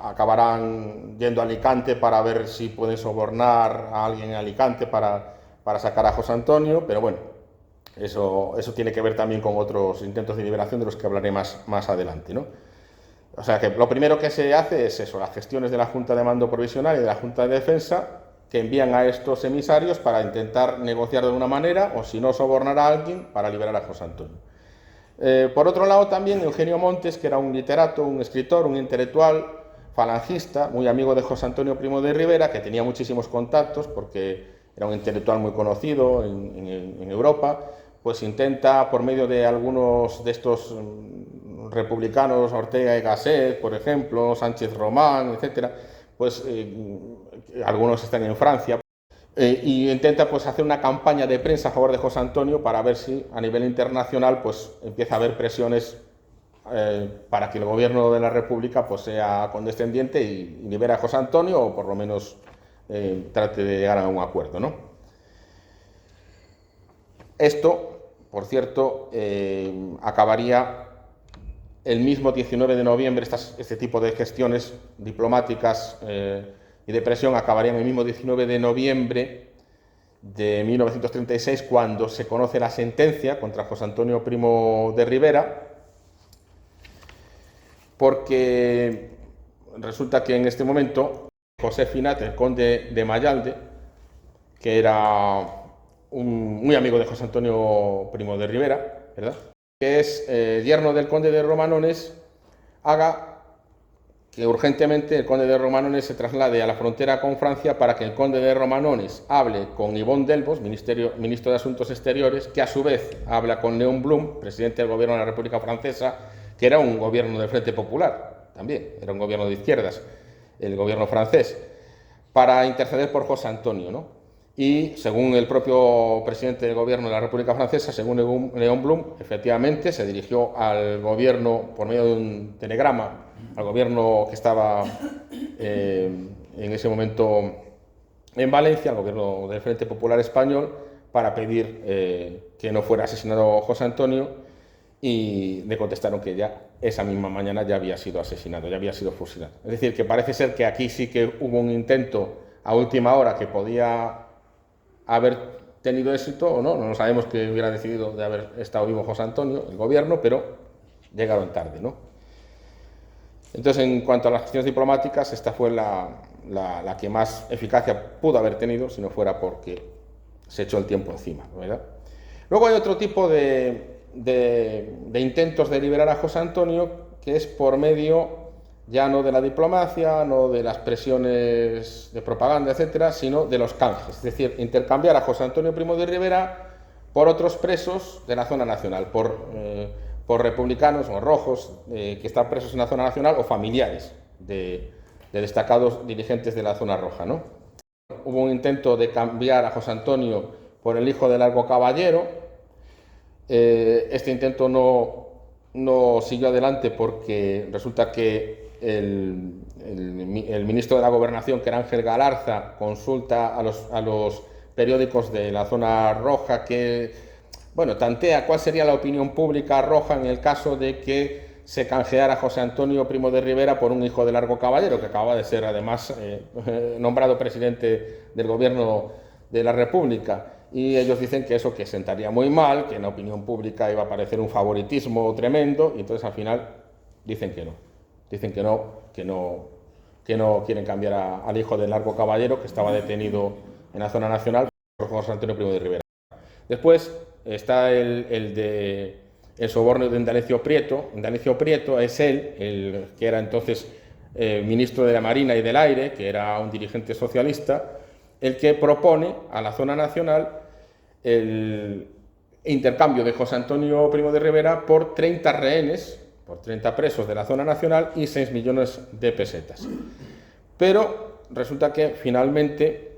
Speaker 2: acabarán yendo a Alicante para ver si pueden sobornar a alguien en Alicante para sacar a José Antonio, pero bueno, eso tiene que ver también con otros intentos de liberación de los que hablaré más adelante, ¿no? O sea que lo primero que se hace es eso, las gestiones de la Junta de Mando Provisional y de la Junta de Defensa, que envían a estos emisarios para intentar negociar de alguna manera, o si no, sobornar a alguien para liberar a José Antonio. Por otro lado, también Eugenio Montes, que era un literato, un escritor, un intelectual falangista, muy amigo de José Antonio Primo de Rivera, que tenía muchísimos contactos porque era un intelectual muy conocido en Europa, pues intenta, por medio de algunos de estos republicanos, Ortega y Gasset, por ejemplo, Sánchez Román, etcétera, pues algunos están en Francia, y intenta pues hacer una campaña de prensa a favor de José Antonio para ver si a nivel internacional pues empieza a haber presiones para que el gobierno de la República pues sea condescendiente y libere a José Antonio, o por lo menos trate de llegar a un acuerdo, ¿no? Esto, por cierto, acabaría el mismo 19 de noviembre, este tipo de gestiones diplomáticas y de presión acabarían el mismo 19 de noviembre de 1936, cuando se conoce la sentencia contra José Antonio Primo de Rivera, porque resulta que en este momento José Finat, el conde de Mayalde, que era muy amigo de José Antonio Primo de Rivera, ¿verdad?, que es yerno del conde de Romanones, haga que urgentemente el conde de Romanones se traslade a la frontera con Francia para que el conde de Romanones hable con Yvonne Delbos, ministro de Asuntos Exteriores, que a su vez habla con Léon Blum, presidente del gobierno de la República Francesa, que era un gobierno del Frente Popular, también era un gobierno de izquierdas, el gobierno francés, para interceder por José Antonio, ¿no? Y según el propio presidente del gobierno de la República Francesa, según Léon Blum, efectivamente se dirigió al gobierno por medio de un telegrama, al gobierno que estaba en ese momento en Valencia, al gobierno del Frente Popular Español, para pedir que no fuera asesinado José Antonio, y le contestaron que ya esa misma mañana ya había sido asesinado, ya había sido fusilado. Es decir, que parece ser que aquí sí que hubo un intento a última hora que podía haber tenido éxito o no, no sabemos que hubiera decidido de haber estado vivo José Antonio, el gobierno, pero llegaron tarde, ¿no? Entonces, en cuanto a las gestiones diplomáticas, esta fue la que más eficacia pudo haber tenido, si no fuera porque se echó el tiempo encima, ¿verdad? Luego hay otro tipo de intentos de liberar a José Antonio, que es por medio ya no de la diplomacia, no de las presiones de propaganda, etcétera, sino de los canjes, es decir, intercambiar a José Antonio Primo de Rivera por otros presos de la zona nacional, por republicanos o rojos que están presos en la zona nacional, o familiares de destacados dirigentes de la zona roja, ¿no? Hubo un intento de cambiar a José Antonio por el hijo de Largo Caballero. Este intento no siguió adelante porque resulta que el ministro de la Gobernación, que era Ángel Galarza, consulta a los periódicos de la zona roja, que, bueno, tantea cuál sería la opinión pública roja en el caso de que se canjeara a José Antonio Primo de Rivera por un hijo de Largo Caballero, que acaba de ser además nombrado presidente del gobierno de la República. y ellos dicen que eso que sentaría muy mal, que en la opinión pública iba a parecer un favoritismo tremendo, y entonces al final dicen que no. Dicen que no quieren cambiar al hijo del Largo Caballero, que estaba detenido en la zona nacional por José Antonio Primo de Rivera. Después está el soborno de Indalecio Prieto. Indalecio Prieto es el que era entonces ministro de la Marina y del Aire, que era un dirigente socialista, el que propone a la zona nacional el intercambio de José Antonio Primo de Rivera por 30 rehenes, por 30 presos de la zona nacional y 6 millones de pesetas. Pero resulta que finalmente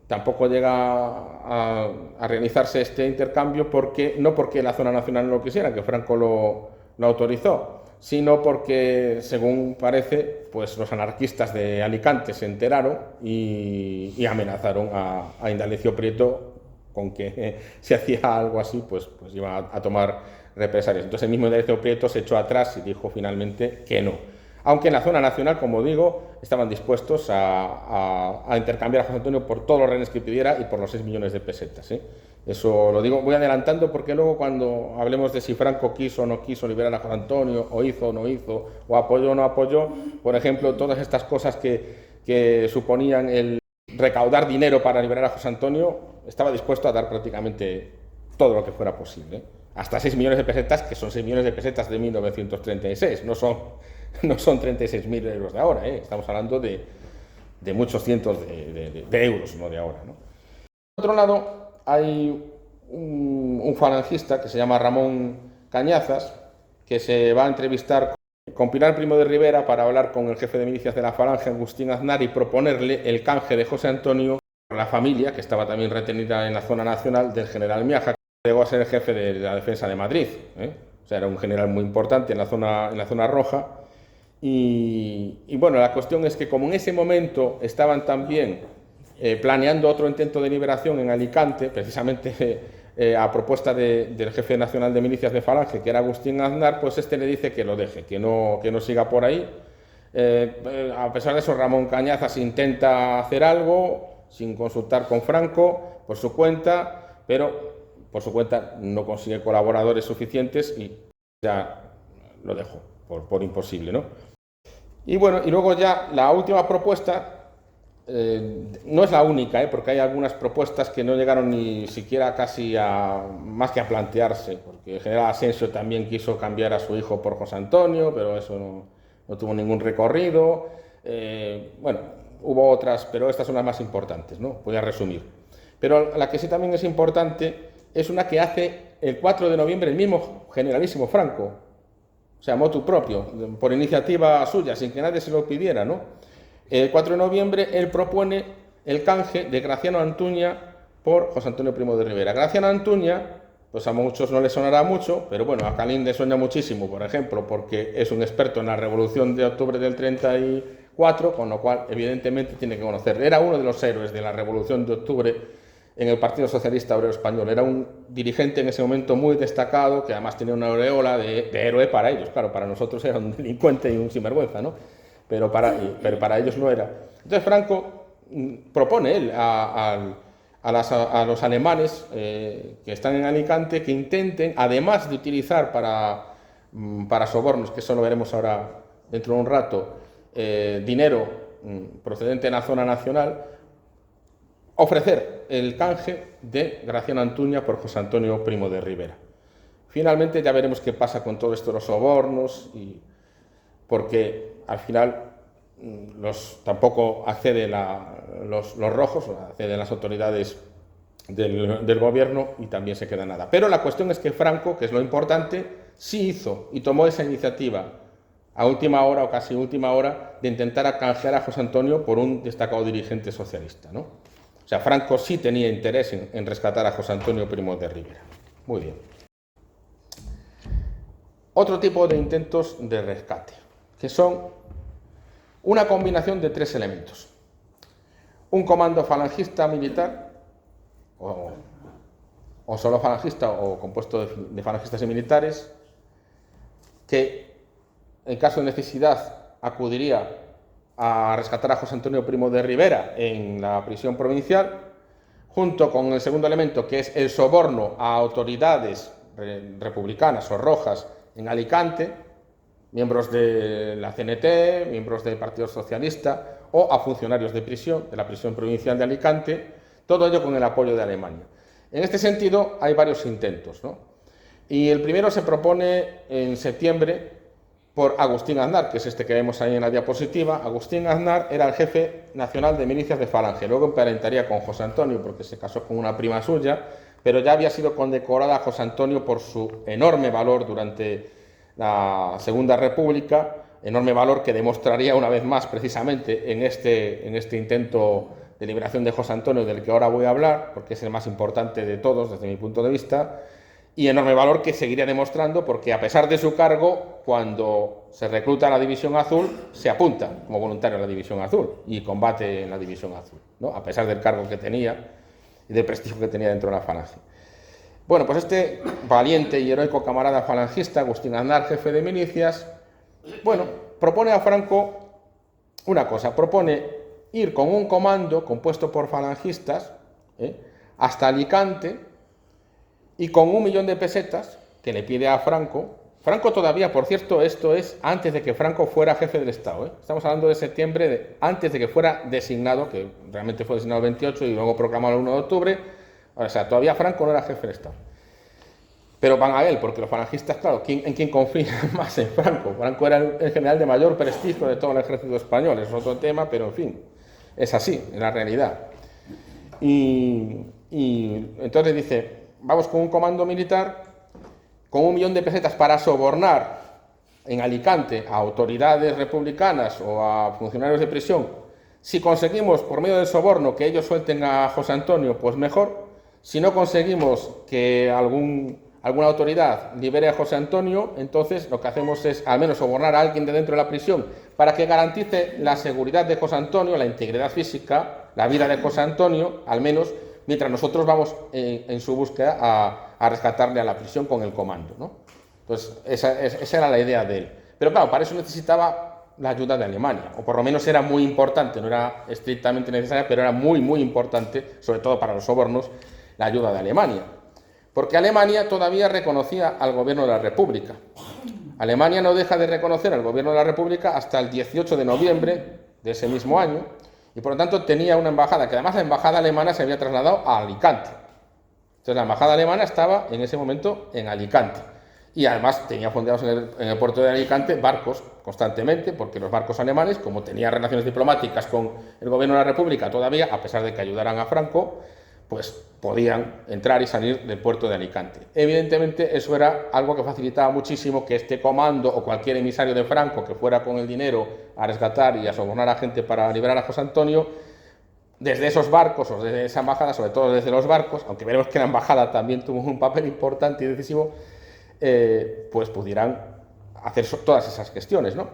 Speaker 2: tampoco llega a realizarse este intercambio, no porque la zona nacional no lo quisiera, que Franco lo autorizó, sino porque, según parece, pues los anarquistas de Alicante se enteraron y amenazaron a Indalecio Prieto con que si hacía algo así, pues iba a tomar represalias. Entonces el mismo Indalecio Prieto se echó atrás y dijo finalmente que no. Aunque en la zona nacional, como digo, estaban dispuestos a intercambiar a José Antonio por todos los rehenes que pidiera y por los 6 millones de pesetas. Eso lo digo, voy adelantando, porque luego cuando hablemos de si Franco quiso o no quiso liberar a José Antonio, o hizo o no hizo, o apoyó o no apoyó, por ejemplo, todas estas cosas que suponían el recaudar dinero para liberar a José Antonio, estaba dispuesto a dar prácticamente todo lo que fuera posible. Hasta 6 millones de pesetas, que son 6 millones de pesetas de 1936, no son 36.000 euros de ahora, estamos hablando de muchos cientos de euros, no de ahora, ¿no? Por otro lado, hay un falangista que se llama Ramón Cañazas, que se va a entrevistar con Pilar Primo de Rivera para hablar con el jefe de milicias de la Falange, Agustín Aznar, y proponerle el canje de José Antonio por la familia, que estaba también retenida en la zona nacional, del general Miaja, que llegó a ser el jefe de la defensa de Madrid. O sea, era un general muy importante en la zona roja. Y bueno, la cuestión es que como en ese momento estaban también planeando otro intento de liberación en Alicante, precisamente a propuesta del jefe nacional de milicias de Falange, que era Agustín Aznar, pues este le dice que lo deje, que no siga por ahí. A pesar de eso, Ramón Cañazas intenta hacer algo sin consultar con Franco por su cuenta, pero por su cuenta no consigue colaboradores suficientes y ya lo dejó por imposible, ¿no? Y bueno, y luego ya la última propuesta, no es la única, porque hay algunas propuestas que no llegaron ni siquiera casi más que a plantearse, porque el general Asensio también quiso cambiar a su hijo por José Antonio, pero eso no tuvo ningún recorrido. Bueno, hubo otras, pero estas son las más importantes, ¿no? Voy a resumir. Pero la que sí también es importante es una que hace el 4 de noviembre el mismo generalísimo Franco, o sea, motu propio, por iniciativa suya, sin que nadie se lo pidiera, ¿no? El 4 de noviembre él propone el canje de Graciano Antuña por José Antonio Primo de Rivera. Graciano Antuña, pues a muchos no le sonará mucho, pero bueno, a Calín le suena muchísimo, por ejemplo, porque es un experto en la Revolución de Octubre del 34, con lo cual evidentemente tiene que conocer. Era uno de los héroes de la Revolución de Octubre en el Partido Socialista Obrero Español. Era un dirigente en ese momento muy destacado, que además tenía una aureola de héroe para ellos. Claro, para nosotros era un delincuente y un sinvergüenza, ¿no? Pero para ellos no era. Entonces Franco propone él a los alemanes que están en Alicante que intenten, además de utilizar para sobornos, que eso lo veremos ahora dentro de un rato, dinero procedente de la zona nacional, ofrecer el canje de Graciano Antuña por José Antonio Primo de Rivera. Finalmente ya veremos qué pasa con todo esto de los sobornos, porque al final tampoco acceden los rojos, acceden las autoridades del gobierno y también se queda nada. Pero la cuestión es que Franco, que es lo importante, sí hizo y tomó esa iniciativa a última hora o casi última hora de intentar canjear a José Antonio por un destacado dirigente socialista, ¿no? O sea, Franco sí tenía interés en rescatar a José Antonio Primo de Rivera. Muy bien. Otro tipo de intentos de rescate, que son una combinación de 3 elementos. Un comando falangista militar, o solo falangista, o compuesto de falangistas y militares, que en caso de necesidad acudiría a rescatar a José Antonio Primo de Rivera en la prisión provincial, junto con el segundo elemento, que es el soborno a autoridades republicanas o rojas en Alicante, miembros de la CNT, miembros del Partido Socialista o a funcionarios de prisión, de la prisión provincial de Alicante, todo ello con el apoyo de Alemania. En este sentido hay varios intentos, ¿no? Y el primero se propone en septiembre por Agustín Aznar, que es este que vemos ahí en la diapositiva. Agustín Aznar era el jefe nacional de milicias de Falange, luego emparentaría con José Antonio porque se casó con una prima suya, pero ya había sido condecorada José Antonio por su enorme valor durante la Segunda República, enorme valor que demostraría una vez más precisamente en este intento de liberación de José Antonio, del que ahora voy a hablar, porque es el más importante de todos desde mi punto de vista, y enorme valor que seguiría demostrando porque a pesar de su cargo, cuando se recluta a la División Azul, se apunta como voluntario a la División Azul y combate en la División Azul, ¿no? A pesar del cargo que tenía y del prestigio que tenía dentro de la Falange. Bueno, pues este valiente y heroico camarada falangista, Agustín Aznar, jefe de milicias, bueno, propone a Franco una cosa, propone ir con un comando compuesto por falangistas hasta Alicante y con 1 millón de pesetas que le pide a Franco. Franco todavía, por cierto, esto es antes de que Franco fuera jefe del Estado, Estamos hablando de septiembre, antes de que fuera designado, que realmente fue designado el 28 y luego proclamado el 1 de octubre, o sea, todavía Franco no era jefe del Estado. Pero van a él, porque los falangistas, claro, ¿en quién confían más en Franco? Franco era el general de mayor prestigio de todo el ejército español, es otro tema, pero en fin, es así, en la realidad. Y entonces dice, vamos con un comando militar, con 1 millón de pesetas para sobornar en Alicante a autoridades republicanas o a funcionarios de prisión. Si conseguimos, por medio del soborno, que ellos suelten a José Antonio, pues mejor. Si no conseguimos que alguna autoridad libere a José Antonio, entonces lo que hacemos es al menos sobornar a alguien de dentro de la prisión para que garantice la seguridad de José Antonio, la integridad física, la vida de José Antonio, al menos mientras nosotros vamos en su búsqueda a rescatarle a la prisión con el comando, ¿no? Entonces, esa era la idea de él. Pero claro, para eso necesitaba la ayuda de Alemania, o por lo menos era muy importante, no era estrictamente necesaria, pero era muy, muy importante, sobre todo para los sobornos, la ayuda de Alemania. Porque Alemania todavía reconocía al gobierno de la República. Alemania no deja de reconocer al gobierno de la República hasta el 18 de noviembre de ese mismo año, y por lo tanto tenía una embajada, que además la embajada alemana se había trasladado a Alicante. Entonces la embajada alemana estaba en ese momento en Alicante. Y además tenía fondeados en el puerto de Alicante barcos constantemente, porque los barcos alemanes, como tenían relaciones diplomáticas con el gobierno de la República todavía, a pesar de que ayudaran a Franco, pues podían entrar y salir del puerto de Alicante. Evidentemente eso era algo que facilitaba muchísimo que este comando o cualquier emisario de Franco que fuera con el dinero a rescatar y a sobornar a gente para liberar a José Antonio, desde esos barcos o desde esa embajada, sobre todo desde los barcos, aunque veremos que la embajada también tuvo un papel importante y decisivo, pues pudieran hacer todas esas gestiones, ¿no?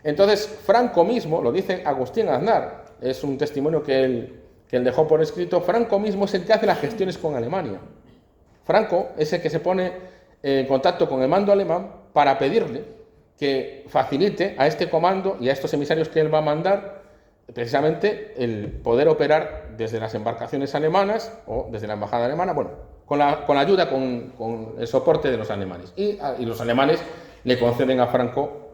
Speaker 2: Entonces Franco mismo, lo dice Agustín Aznar, es un testimonio que él dejó por escrito, Franco mismo es el que hace las gestiones con Alemania. Franco es el que se pone en contacto con el mando alemán para pedirle que facilite a este comando y a estos emisarios que él va a mandar precisamente el poder operar desde las embarcaciones alemanas o desde la embajada alemana, bueno, con la ayuda, con el soporte de los alemanes. Y los alemanes le conceden a Franco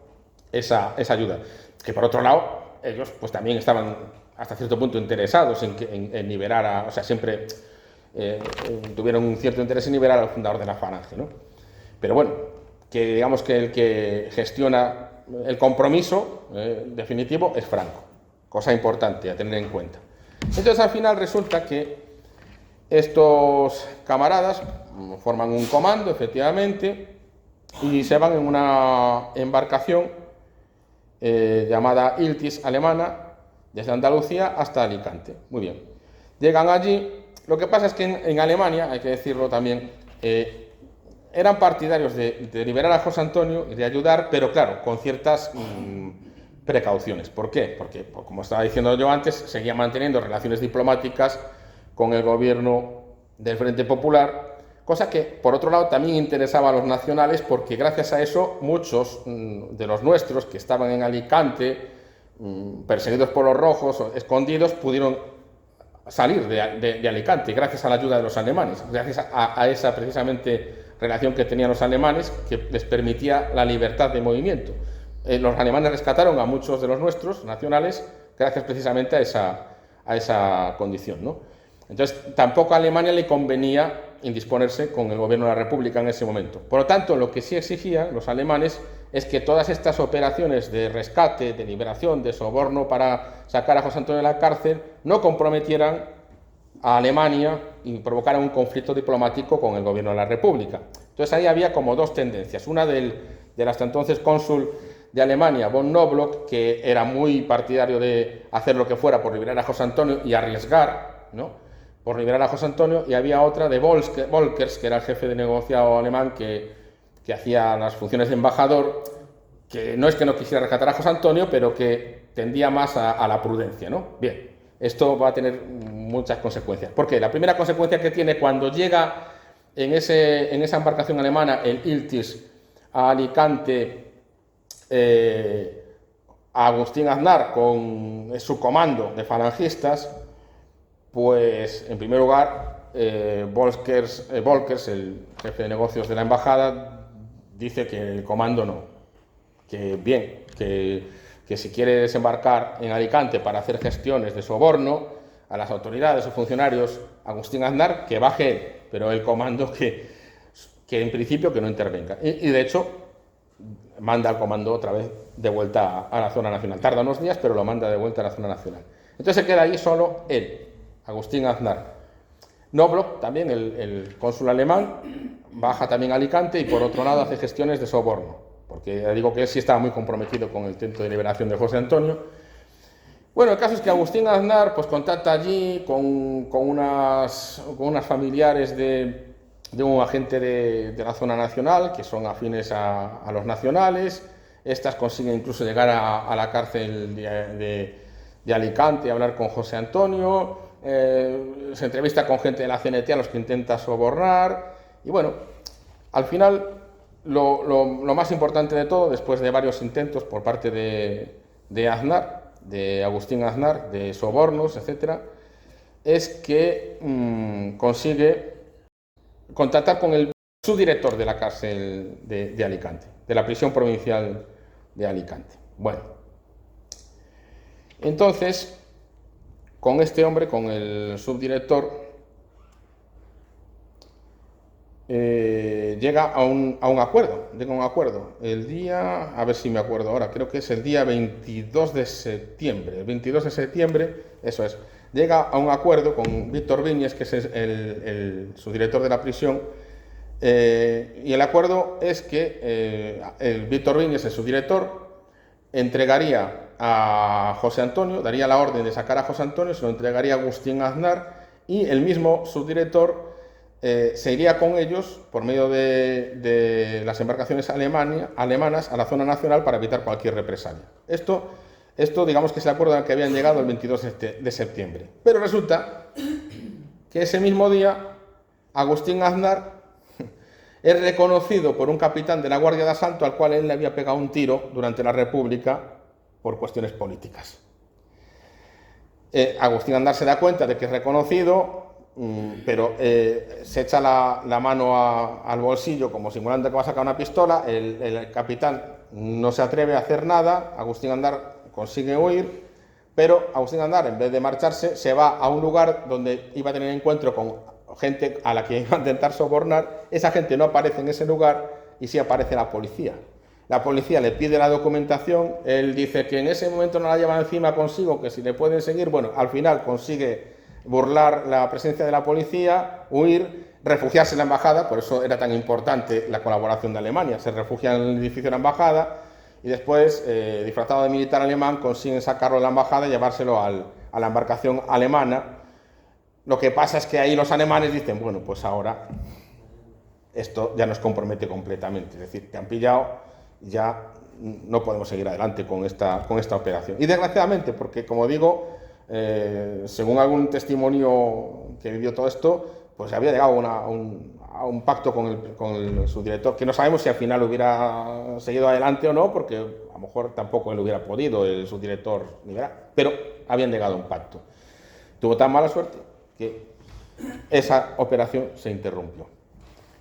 Speaker 2: esa ayuda, que por otro lado ellos pues también estaban hasta cierto punto interesados en liberar o sea, siempre tuvieron un cierto interés en liberar al fundador de la Falange, ¿no? Pero bueno, que digamos que el que gestiona el compromiso definitivo es Franco, cosa importante a tener en cuenta. Entonces al final resulta que estos camaradas forman un comando, efectivamente, y se van en una embarcación llamada Iltis alemana, desde Andalucía hasta Alicante. Muy bien. Llegan allí. Lo que pasa es que en Alemania, hay que decirlo también, eran partidarios de liberar a José Antonio y de ayudar, pero claro, con ciertas precauciones. ¿Por qué? Porque, como estaba diciendo yo antes, seguía manteniendo relaciones diplomáticas con el gobierno del Frente Popular, cosa que, por otro lado, también interesaba a los nacionales, porque gracias a eso muchos de los nuestros que estaban en Alicante, perseguidos por los rojos, escondidos, pudieron salir de Alicante, gracias a la ayuda de los alemanes, gracias a esa precisamente relación que tenían los alemanes que les permitía la libertad de movimiento. Los alemanes rescataron a muchos de los nuestros nacionales gracias precisamente a esa condición, ¿no? Entonces, tampoco a Alemania le convenía indisponerse con el gobierno de la República en ese momento. Por lo tanto, lo que sí exigían los alemanes es que todas estas operaciones de rescate, de liberación, de soborno para sacar a José Antonio de la cárcel no comprometieran a Alemania y provocaran un conflicto diplomático con el gobierno de la República. Entonces ahí había como dos tendencias, una del hasta entonces cónsul de Alemania, von Knobloch, que era muy partidario de hacer lo que fuera por liberar a José Antonio y arriesgar, ¿no?, por liberar a José Antonio, y había otra de Volkers, que era el jefe de negociado alemán que hacía las funciones de embajador, que no es que no quisiera rescatar a José Antonio, pero que tendía más a la prudencia, ¿no? Bien, esto va a tener muchas consecuencias. ¿Por qué? La primera consecuencia que tiene cuando llega en esa embarcación alemana, el Iltis, a Alicante, a Agustín Aznar con su comando de falangistas, pues en primer lugar Volkers, el jefe de negocios de la embajada, dice que el comando no, que bien, que si quiere desembarcar en Alicante para hacer gestiones de soborno a las autoridades o funcionarios, Agustín Aznar, que baje él, pero el comando que en principio que no intervenga. Y de hecho manda al comando otra vez de vuelta a la zona nacional. Tarda unos días, pero lo manda de vuelta a la zona nacional. Entonces se queda ahí solo él, Agustín Aznar. Knobloch, también el cónsul alemán, baja también a Alicante y por otro lado hace gestiones de soborno, porque ya digo que él sí estaba muy comprometido con el intento de liberación de José Antonio. Bueno, el caso es que Agustín Aznar pues contacta allí con unas familiares de un agente de la zona nacional, que son afines a los nacionales. Estas consiguen incluso llegar a la cárcel de Alicante y hablar con José Antonio. Se entrevista con gente de la CNT a los que intenta sobornar. Y bueno, al final lo más importante de todo, después de varios intentos por parte de Aznar, de Agustín Aznar, de sobornos, etcétera, es que consigue contactar con el subdirector de la cárcel de Alicante, de la prisión provincial de Alicante. Bueno, entonces, con este hombre, con el subdirector, llega a un acuerdo. El día, a ver si me acuerdo ahora, creo que es el día 22 de septiembre. El 22 de septiembre, eso es, llega a un acuerdo con Víctor Viñes, que es el subdirector de la prisión, y el acuerdo es que el Víctor Viñes, el subdirector, entregaría a José Antonio, daría la orden de sacar a José Antonio, se lo entregaría a Agustín Aznar, y el mismo subdirector se iría con ellos por medio de las embarcaciones alemanas a la zona nacional para evitar cualquier represalia. Esto digamos que es el acuerdo al que habían llegado el 22 de septiembre. Pero resulta que ese mismo día Agustín Aznar es reconocido por un capitán de la Guardia de Asalto al cual él le había pegado un tiro durante la República por cuestiones políticas. Agustín Aznar se da cuenta de que es reconocido, pero se echa la mano al bolsillo como simulando que va a sacar una pistola. El capitán no se atreve a hacer nada. Agustín Aznar consigue huir, pero Agustín Aznar, en vez de marcharse, se va a un lugar donde iba a tener encuentro con gente a la que iba a intentar sobornar. Esa gente no aparece en ese lugar y sí aparece la policía. La policía le pide la documentación, él dice que en ese momento no la lleva encima consigo, que si le pueden seguir. Bueno, al final consigue burlar la presencia de la policía, huir, refugiarse en la embajada. Por eso era tan importante la colaboración de Alemania. Se refugia en el edificio de la embajada y después, disfrazado de militar alemán, consiguen sacarlo de la embajada y llevárselo a la embarcación alemana. Lo que pasa es que ahí los alemanes dicen, bueno, pues ahora esto ya nos compromete completamente. Es decir, te han pillado, ya no podemos seguir adelante con esta operación. Y desgraciadamente, porque como digo, según algún testimonio que vivió todo esto, pues había llegado a un pacto con el subdirector, que no sabemos si al final hubiera seguido adelante o no, porque a lo mejor tampoco él hubiera podido, el subdirector liberar, pero habían llegado a un pacto. tuvo tan mala suerte que esa operación se interrumpió.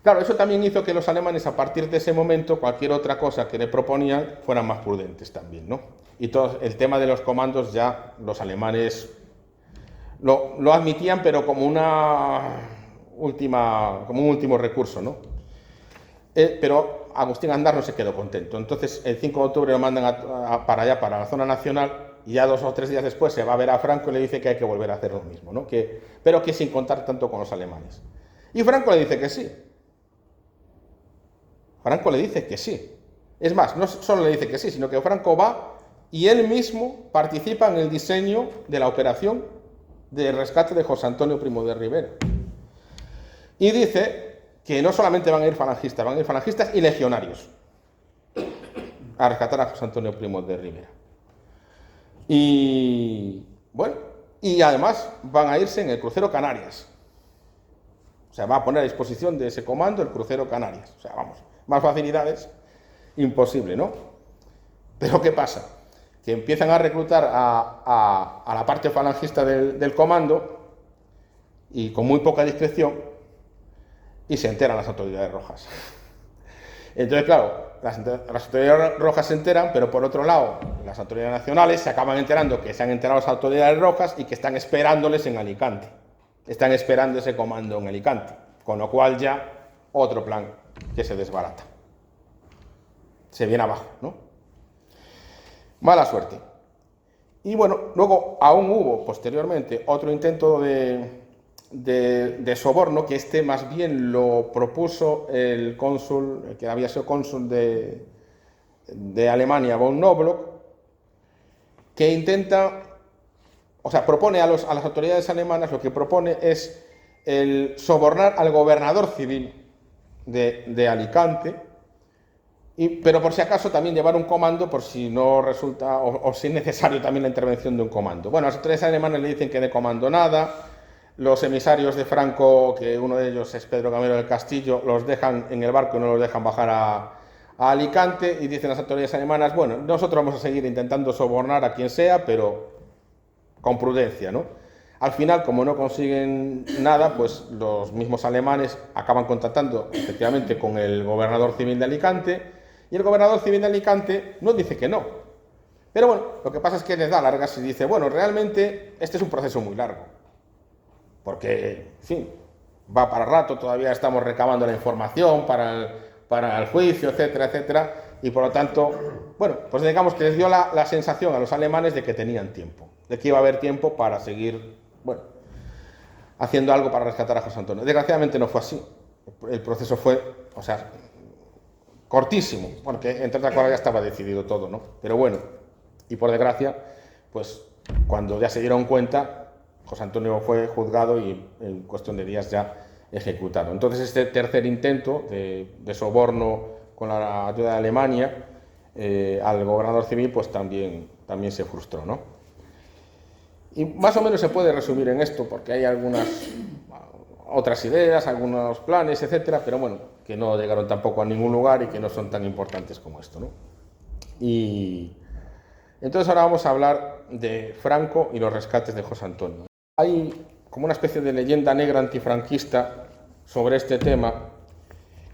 Speaker 2: Claro, eso también hizo que los alemanes, a partir de ese momento, cualquier otra cosa que le proponían fueran más prudentes también, ¿no? Y todo el tema de los comandos ya los alemanes lo admitían, pero como un último recurso, ¿no? Pero Agustín Andar no se quedó contento. Entonces, el 5 de octubre lo mandan para allá, para la zona nacional, y ya 2 o 3 días después se va a ver a Franco y le dice que hay que volver a hacer lo mismo, ¿no? Pero que sin contar tanto con los alemanes. Y Franco le dice que sí. Franco le dice que sí. Es más, no solo le dice que sí, sino que Franco va y él mismo participa en el diseño de la operación de rescate de José Antonio Primo de Rivera. Y dice que no solamente van a ir falangistas y legionarios a rescatar a José Antonio Primo de Rivera. Y bueno, y además van a irse en el crucero Canarias. O sea, va a poner a disposición de ese comando el crucero Canarias. O sea, vamos, más facilidades, imposible, ¿no? Pero ¿qué pasa? Que empiezan a reclutar a la parte falangista del comando y con muy poca discreción, y se enteran las autoridades rojas. Entonces, claro, las autoridades rojas se enteran, pero por otro lado, las autoridades nacionales se acaban enterando que se han enterado las autoridades rojas y que están esperándoles en Alicante. Están esperando ese comando en Alicante, con lo cual ya otro plan que se desbarata. Se viene abajo, ¿no? Mala suerte. Y bueno, luego aún hubo posteriormente otro intento de soborno, que este más bien lo propuso el cónsul, que había sido cónsul de Alemania, von Knobloch, que intenta, o sea, propone a las autoridades alemanas, lo que propone es el sobornar al gobernador civil de Alicante, pero por si acaso también llevar un comando por si no resulta, o si es necesario también la intervención de un comando. Bueno, las autoridades alemanas le dicen que de comando nada. Los emisarios de Franco, que uno de ellos es Pedro Camero del Castillo, los dejan en el barco y no los dejan bajar a Alicante, y dicen las autoridades alemanas, bueno, nosotros vamos a seguir intentando sobornar a quien sea, pero con prudencia, ¿no? Al final, como no consiguen nada, pues los mismos alemanes acaban contactando efectivamente con el gobernador civil de Alicante, y el gobernador civil de Alicante no dice que no. Pero bueno, lo que pasa es que les da largas y dice, bueno, realmente este es un proceso muy largo, porque, en fin, va para rato, todavía estamos recabando la información para el juicio, etcétera, etcétera, y por lo tanto, bueno, pues digamos que les dio la sensación a los alemanes de que tenían tiempo, de que iba a haber tiempo para seguir, bueno, haciendo algo para rescatar a José Antonio. Desgraciadamente no fue así. El proceso fue, o sea, cortísimo, porque entre otras cosas ya estaba decidido todo, ¿no? Pero bueno, y por desgracia, pues cuando ya se dieron cuenta, José Antonio fue juzgado y en cuestión de días ya ejecutado. Entonces este tercer intento de soborno con la ayuda de Alemania al gobernador civil, pues también se frustró, ¿no? Y más o menos se puede resumir en esto, porque hay algunas otras ideas, algunos planes, etcétera, pero bueno, que no llegaron tampoco a ningún lugar y que no son tan importantes como esto, ¿no? Y entonces ahora vamos a hablar de Franco y los rescates de José Antonio. Hay como una especie de leyenda negra antifranquista sobre este tema,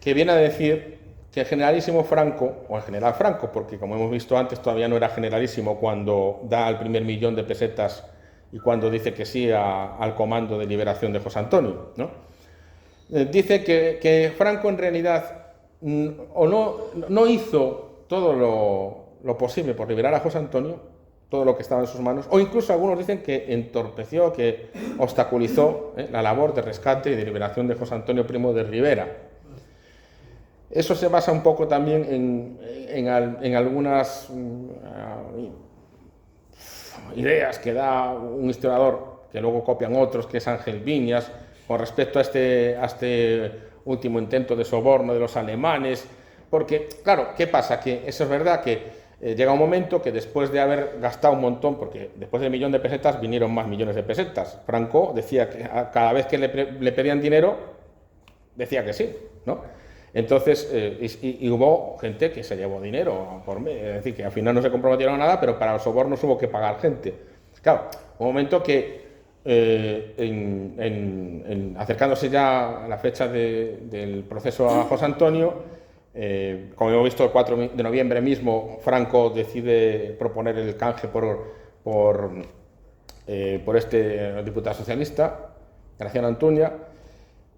Speaker 2: que viene a decir que el generalísimo Franco, o el general Franco, porque como hemos visto antes todavía no era generalísimo cuando da el primer 1.000.000 de pesetas y cuando dice que sí al comando de liberación de José Antonio, ¿no? Dice que Franco en realidad no hizo todo lo posible por liberar a José Antonio, todo lo que estaba en sus manos, o incluso algunos dicen que entorpeció, que obstaculizó la labor de rescate y de liberación de José Antonio Primo de Rivera. Eso se basa un poco también en algunas ideas que da un historiador, que luego copian otros, que es Ángel Viñas, con respecto a este último intento de soborno de los alemanes, porque, claro, ¿qué pasa? Que eso es verdad que llega un momento que después de haber gastado un montón, porque después del 1.000.000 de pesetas vinieron más millones de pesetas, Franco decía que cada vez que le pedían dinero, decía que sí, ¿no? Entonces, y hubo gente que se llevó dinero por mes, es decir, que al final no se comprometieron a nada, pero para los sobornos hubo que pagar gente. Claro, un momento que acercándose ya a la fecha del proceso a José Antonio, como hemos visto, el 4 de noviembre mismo, Franco decide proponer el canje por este diputado socialista, Graciano Antuña,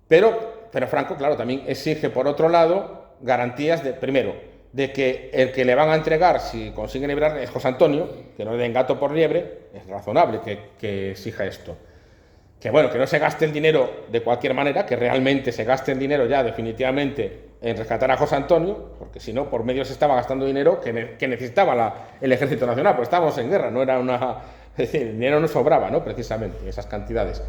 Speaker 2: pero Franco, claro, también exige, por otro lado, garantías primero, de que el que le van a entregar, si consiguen liberar, es José Antonio, que no le den gato por liebre. Es razonable que exija esto. Que bueno, que no se gaste el dinero de cualquier manera, que realmente se gaste el dinero ya definitivamente en rescatar a José Antonio, porque si no, por medio se estaba gastando dinero que necesitaba el Ejército Nacional, pues estábamos en guerra, no era es decir, el dinero no sobraba, ¿no? Precisamente, esas cantidades.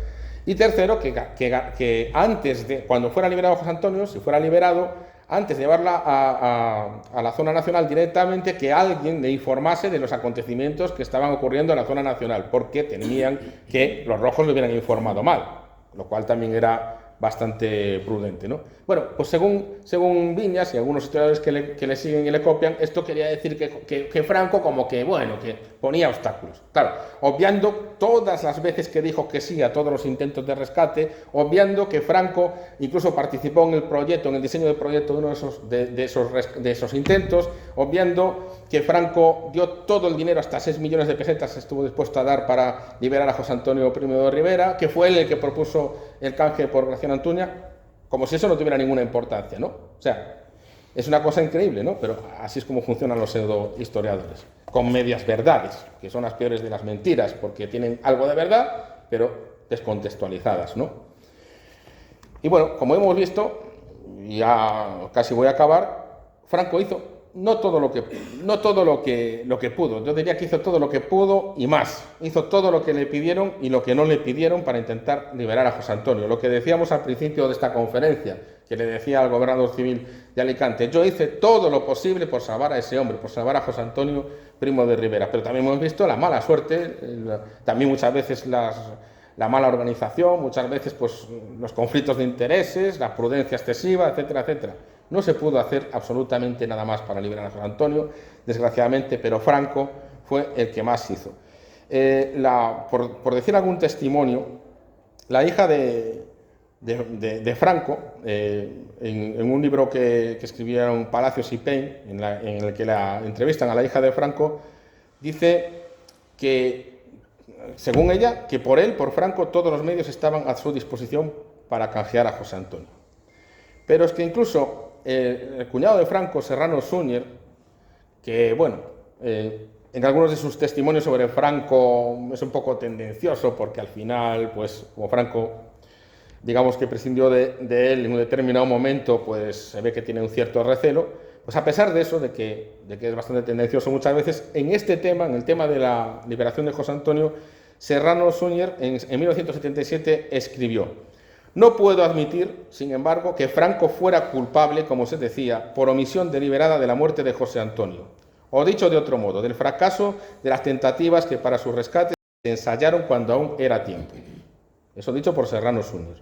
Speaker 2: Y tercero, que antes de, cuando fuera liberado José Antonio, si fuera liberado, antes de llevarla a la zona nacional directamente, que alguien le informase de los acontecimientos que estaban ocurriendo en la zona nacional, porque temían que los rojos le hubieran informado mal, lo cual también era bastante prudente, ¿no? Bueno, pues según Viñas y algunos historiadores que le siguen y le copian, esto quería decir que Franco como que, bueno, que ponía obstáculos. Claro, obviando todas las veces que dijo que sí a todos los intentos de rescate, obviando que Franco incluso participó en el proyecto, en el diseño del proyecto de uno de esos intentos, obviando que Franco dio todo el dinero, hasta 6 millones de pesetas estuvo dispuesto a dar para liberar a José Antonio Primo de Rivera, que fue él el que propuso el canje por Graciano Antuña, como si eso no tuviera ninguna importancia, ¿no? O sea, es una cosa increíble, ¿no? Pero así es como funcionan los pseudo-historiadores, con medias verdades, que son las peores de las mentiras, porque tienen algo de verdad, pero descontextualizadas, ¿no? Y bueno, como hemos visto, ya casi voy a acabar, Franco hizo no todo lo que pudo. Yo diría que hizo todo lo que pudo y más. Hizo todo lo que le pidieron y lo que no le pidieron para intentar liberar a José Antonio. Lo que decíamos al principio de esta conferencia, que le decía al gobernador civil de Alicante: yo hice todo lo posible por salvar a ese hombre, por salvar a José Antonio Primo de Rivera. Pero también hemos visto la mala suerte, también muchas veces la mala organización, muchas veces pues los conflictos de intereses, la prudencia excesiva, etcétera, etcétera. No se pudo hacer absolutamente nada más para liberar a José Antonio, desgraciadamente, pero Franco fue el que más hizo. Por decir algún testimonio, la hija de Franco, en un libro que escribieron Palacios y Payne, en el que la entrevistan a la hija de Franco, dice que, según ella, que por Franco, todos los medios estaban a su disposición para canjear a José Antonio. Pero es que incluso el cuñado de Franco, Serrano Suñer, que, bueno, en algunos de sus testimonios sobre Franco es un poco tendencioso, porque al final, pues, como Franco, digamos que prescindió de él en un determinado momento, pues se ve que tiene un cierto recelo. Pues a pesar de eso, de que es bastante tendencioso muchas veces, en este tema, en el tema de la liberación de José Antonio, Serrano Suñer en 1977 escribió: no puedo admitir, sin embargo, que Franco fuera culpable, como se decía, por omisión deliberada de la muerte de José Antonio, o dicho de otro modo, del fracaso de las tentativas que para su rescate se ensayaron cuando aún era tiempo. Eso dicho por Serrano Suñer.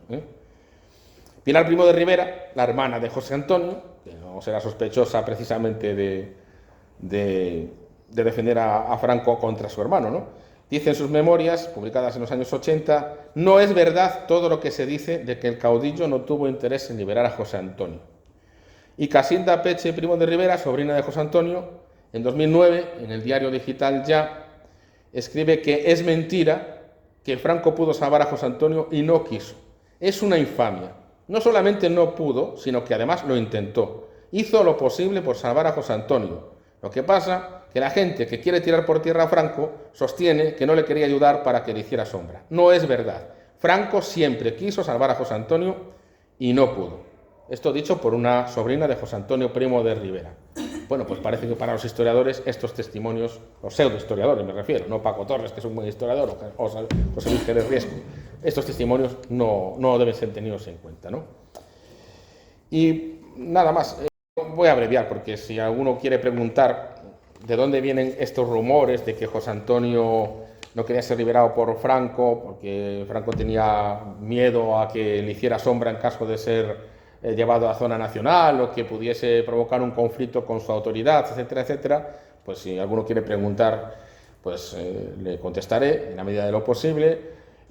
Speaker 2: Pilar Primo de Rivera, la hermana de José Antonio, que no será sospechosa precisamente de defender a Franco contra su hermano, ¿no? Dice en sus memorias, publicadas en los años 80, no es verdad todo lo que se dice de que el caudillo no tuvo interés en liberar a José Antonio. Y Casilda Peche Primo de Rivera, sobrina de José Antonio, en 2009, en el diario digital Ya, escribe que es mentira que Franco pudo salvar a José Antonio y no quiso. Es una infamia. No solamente no pudo, sino que además lo intentó. Hizo lo posible por salvar a José Antonio. Lo que pasa que la gente que quiere tirar por tierra a Franco sostiene que no le quería ayudar para que le hiciera sombra. No es verdad. Franco siempre quiso salvar a José Antonio y no pudo. Esto dicho por una sobrina de José Antonio Primo de Rivera. Bueno, pues parece que para los historiadores estos testimonios, los pseudohistoriadores me refiero, no Paco Torres, que es un buen historiador, o José Luis Jerez Riesco, estos testimonios no deben ser tenidos en cuenta, ¿no? Y nada más, voy a abreviar, porque si alguno quiere preguntar de dónde vienen estos rumores de que José Antonio no quería ser liberado por Franco, porque Franco tenía miedo a que le hiciera sombra en caso de ser llevado a zona nacional, o que pudiese provocar un conflicto con su autoridad, etcétera, etcétera, pues si alguno quiere preguntar, pues le contestaré en la medida de lo posible.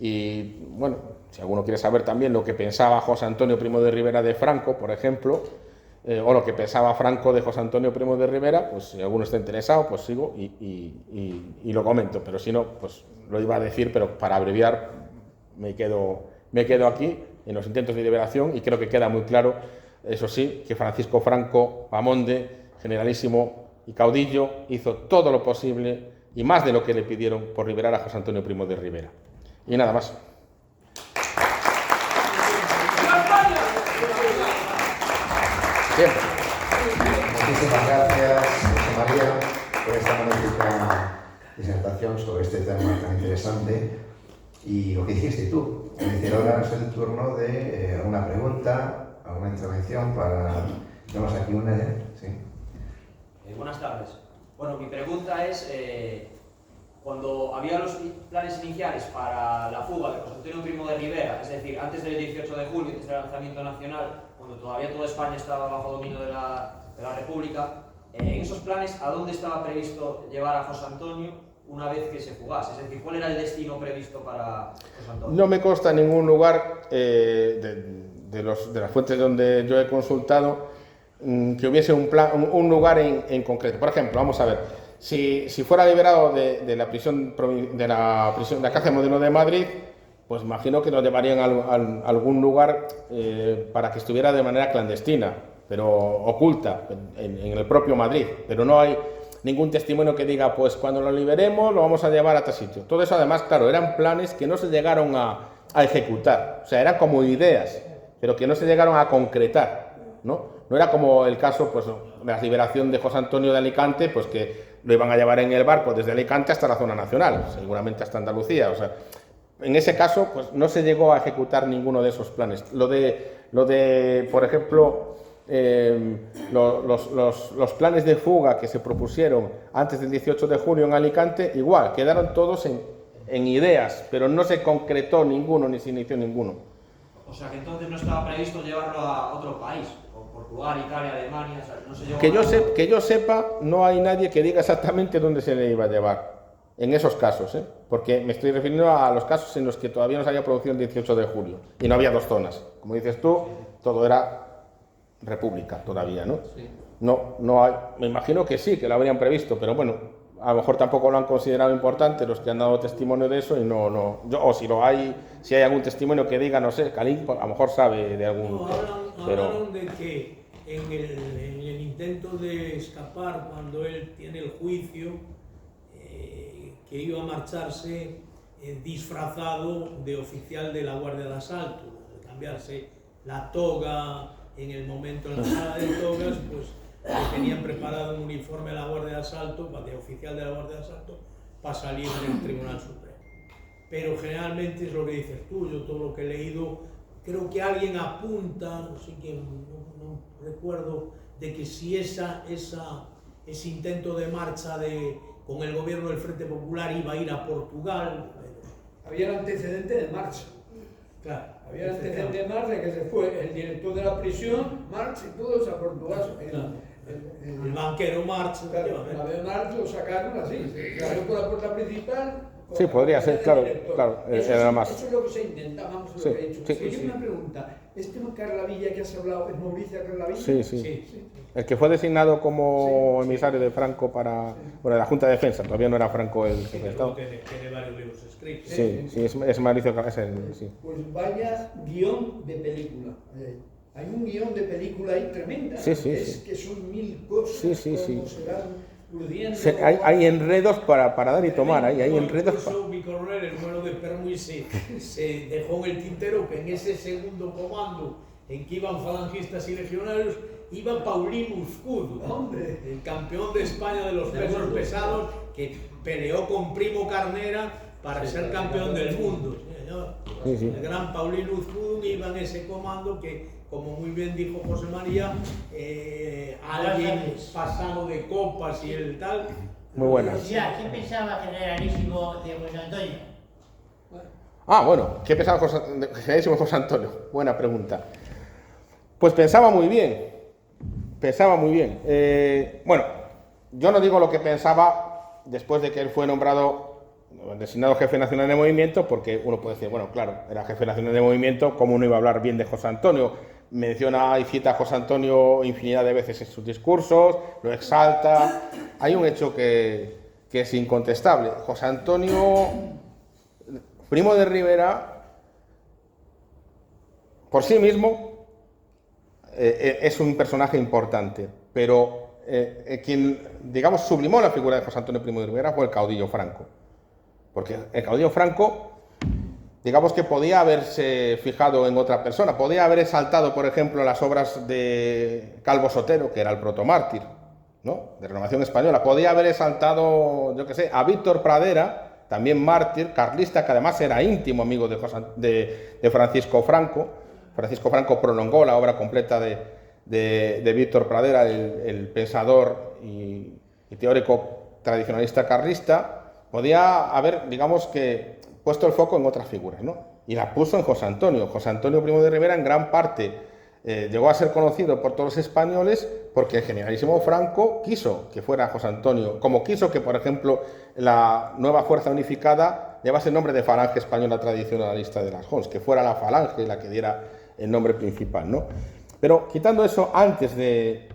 Speaker 2: Y bueno, si alguno quiere saber también lo que pensaba José Antonio Primo de Rivera de Franco, por ejemplo, o lo que pensaba Franco de José Antonio Primo de Rivera, pues si alguno está interesado, pues sigo y lo comento, pero si no, pues lo iba a decir, pero para abreviar me quedo aquí en los intentos de liberación, y creo que queda muy claro, eso sí, que Francisco Franco Bamonde, generalísimo y caudillo, hizo todo lo posible y más de lo que le pidieron por liberar a José Antonio Primo de Rivera. Y nada más. Siempre.
Speaker 1: Muchísimas gracias, José María, por esta magnífica disertación sobre este tema tan interesante. Y lo que dijiste tú, es decir, ahora es el turno de alguna pregunta, alguna intervención para... Tenemos aquí una ya, sí.
Speaker 5: Buenas tardes. Bueno, mi pregunta es, cuando había los planes iniciales para la fuga de José Antonio Primo de Rivera, es decir, antes del 18 de julio, antes del lanzamiento nacional, cuando todavía toda España estaba bajo dominio de la República, en esos planes, ¿a dónde estaba previsto llevar a José Antonio una vez que se fugase? Es decir, ¿cuál era el destino previsto para José Antonio?
Speaker 2: No me consta en ningún lugar de las fuentes donde yo he consultado que hubiese un lugar en concreto. Por ejemplo, vamos a ver, si fuera liberado de la prisión de la cárcel modelo de Madrid, pues imagino que lo llevarían a algún lugar para que estuviera de manera clandestina, pero oculta, en el propio Madrid. Pero no hay ningún testimonio que diga, pues cuando lo liberemos lo vamos a llevar a tal sitio. Todo eso, además, claro, eran planes que no se llegaron a ejecutar. O sea, eran como ideas, pero que no se llegaron a concretar, ¿no? No era como el caso, pues, de la liberación de José Antonio de Alicante, pues que lo iban a llevar en el barco desde Alicante hasta la zona nacional, seguramente hasta Andalucía. O sea, en ese caso, pues no se llegó a ejecutar ninguno de esos planes. Lo de por ejemplo, los planes de fuga que se propusieron antes del 18 de junio en Alicante, igual, quedaron todos en ideas, pero no se concretó ninguno, ni se inició ninguno.
Speaker 5: O sea, que entonces no estaba previsto llevarlo a otro país, o Portugal, Italia, Alemania, o sea, no se llevó
Speaker 2: que yo sepa, no hay nadie que diga exactamente dónde se le iba a llevar, en esos casos, porque me estoy refiriendo a los casos en los que todavía no se había producido el 18 de julio, y no había dos zonas. Como dices tú, todo era república todavía, ¿no? Sí. No hay, me imagino que sí, que lo habrían previsto, pero bueno, a lo mejor tampoco lo han considerado importante los que han dado testimonio de eso, y o si hay algún testimonio que diga, no sé, Calín, a lo mejor sabe de algún...
Speaker 4: Hablaron de que en el intento de escapar, cuando él tiene el juicio, que iba a marcharse disfrazado de oficial de la Guardia de Asalto, de cambiarse la toga en el momento en la sala de togas, pues tenían preparado un uniforme de la Guardia de Asalto, de oficial de la Guardia de Asalto, para salir del Tribunal Supremo. Pero generalmente es lo que dices tú, yo todo lo que he leído, creo que alguien apunta, no sé quién, no recuerdo, de que si ese intento de marcha con el gobierno del Frente Popular iba a ir a Portugal.
Speaker 6: Había el antecedente de marcha.
Speaker 4: Claro.
Speaker 6: Había el antecedente de marcha, que se fue el director de la prisión, Marx y todos a Portugal.
Speaker 4: El banquero Marx.
Speaker 6: Claro, la de Marx lo sacaron así, salió por la puerta principal.
Speaker 2: Sí, podría ser, claro, era más.
Speaker 6: Eso es lo que se intenta, vamos, lo que he dicho.
Speaker 2: Sí.
Speaker 6: Una pregunta, ¿este Carlavilla que has hablado es Mauricio Carlavilla?
Speaker 2: Sí. El que fue designado como emisario de Franco para la Junta de Defensa, todavía no era Franco el jefe de Estado.
Speaker 4: Tiene varios libros escritos.
Speaker 2: Sí, es Mauricio Carlavilla, sí.
Speaker 6: Pues vaya guión de película. Hay un guión de película ahí tremenda.
Speaker 2: Sí.
Speaker 6: Que son 1000 cosas.
Speaker 2: Sí.
Speaker 6: Hay
Speaker 2: enredos para dar y tomar, hay enredos.
Speaker 4: Incluso mi coronel, el bueno de Permuy, se dejó en el tintero que en ese segundo comando en que iban falangistas y legionarios, iba Paulino Uzcudo, el campeón de España de los pesos pesados, que peleó con Primo Carnera para ser campeón del mundo.
Speaker 2: Sí.
Speaker 4: El gran Paulino Uzcudo iba en ese comando que, como muy bien dijo José María, alguien pasado de copas y el tal.
Speaker 2: Muy buena.
Speaker 7: ¿Qué pensaba generalísimo de José Antonio?
Speaker 2: Bueno, ¿qué pensaba generalísimo José Antonio? Buena pregunta. Pues pensaba muy bien. Bueno, yo no digo lo que pensaba después de que él fue nombrado designado jefe nacional de movimiento, porque uno puede decir, bueno, claro, era jefe nacional de movimiento, ¿cómo no iba a hablar bien de José Antonio? Menciona y cita a José Antonio infinidad de veces en sus discursos, lo exalta. Hay un hecho que es incontestable. José Antonio Primo de Rivera, por sí mismo, es un personaje importante, pero quien, digamos, sublimó la figura de José Antonio Primo de Rivera fue el caudillo Franco. Porque el caudillo Franco, digamos que podía haberse fijado en otra persona, podía haber exaltado, por ejemplo, las obras de Calvo Sotero, que era el protomártir, ¿no?, de Renovación Española, podía haber exaltado, yo qué sé, a Víctor Pradera, también mártir, carlista, que además era íntimo amigo de Francisco Franco. Francisco Franco prolongó la obra completa de Víctor Pradera, el pensador y teórico tradicionalista carlista. Podía haber, digamos que, puesto el foco en otras figuras, ¿no? Y la puso en José Antonio. José Antonio Primo de Rivera, en gran parte, llegó a ser conocido por todos los españoles porque el generalísimo Franco quiso que fuera José Antonio, como quiso que, por ejemplo, la nueva fuerza unificada llevase el nombre de Falange Española Tradicionalista de las Jons, que fuera la Falange la que diera el nombre principal, ¿no? Pero quitando eso, antes de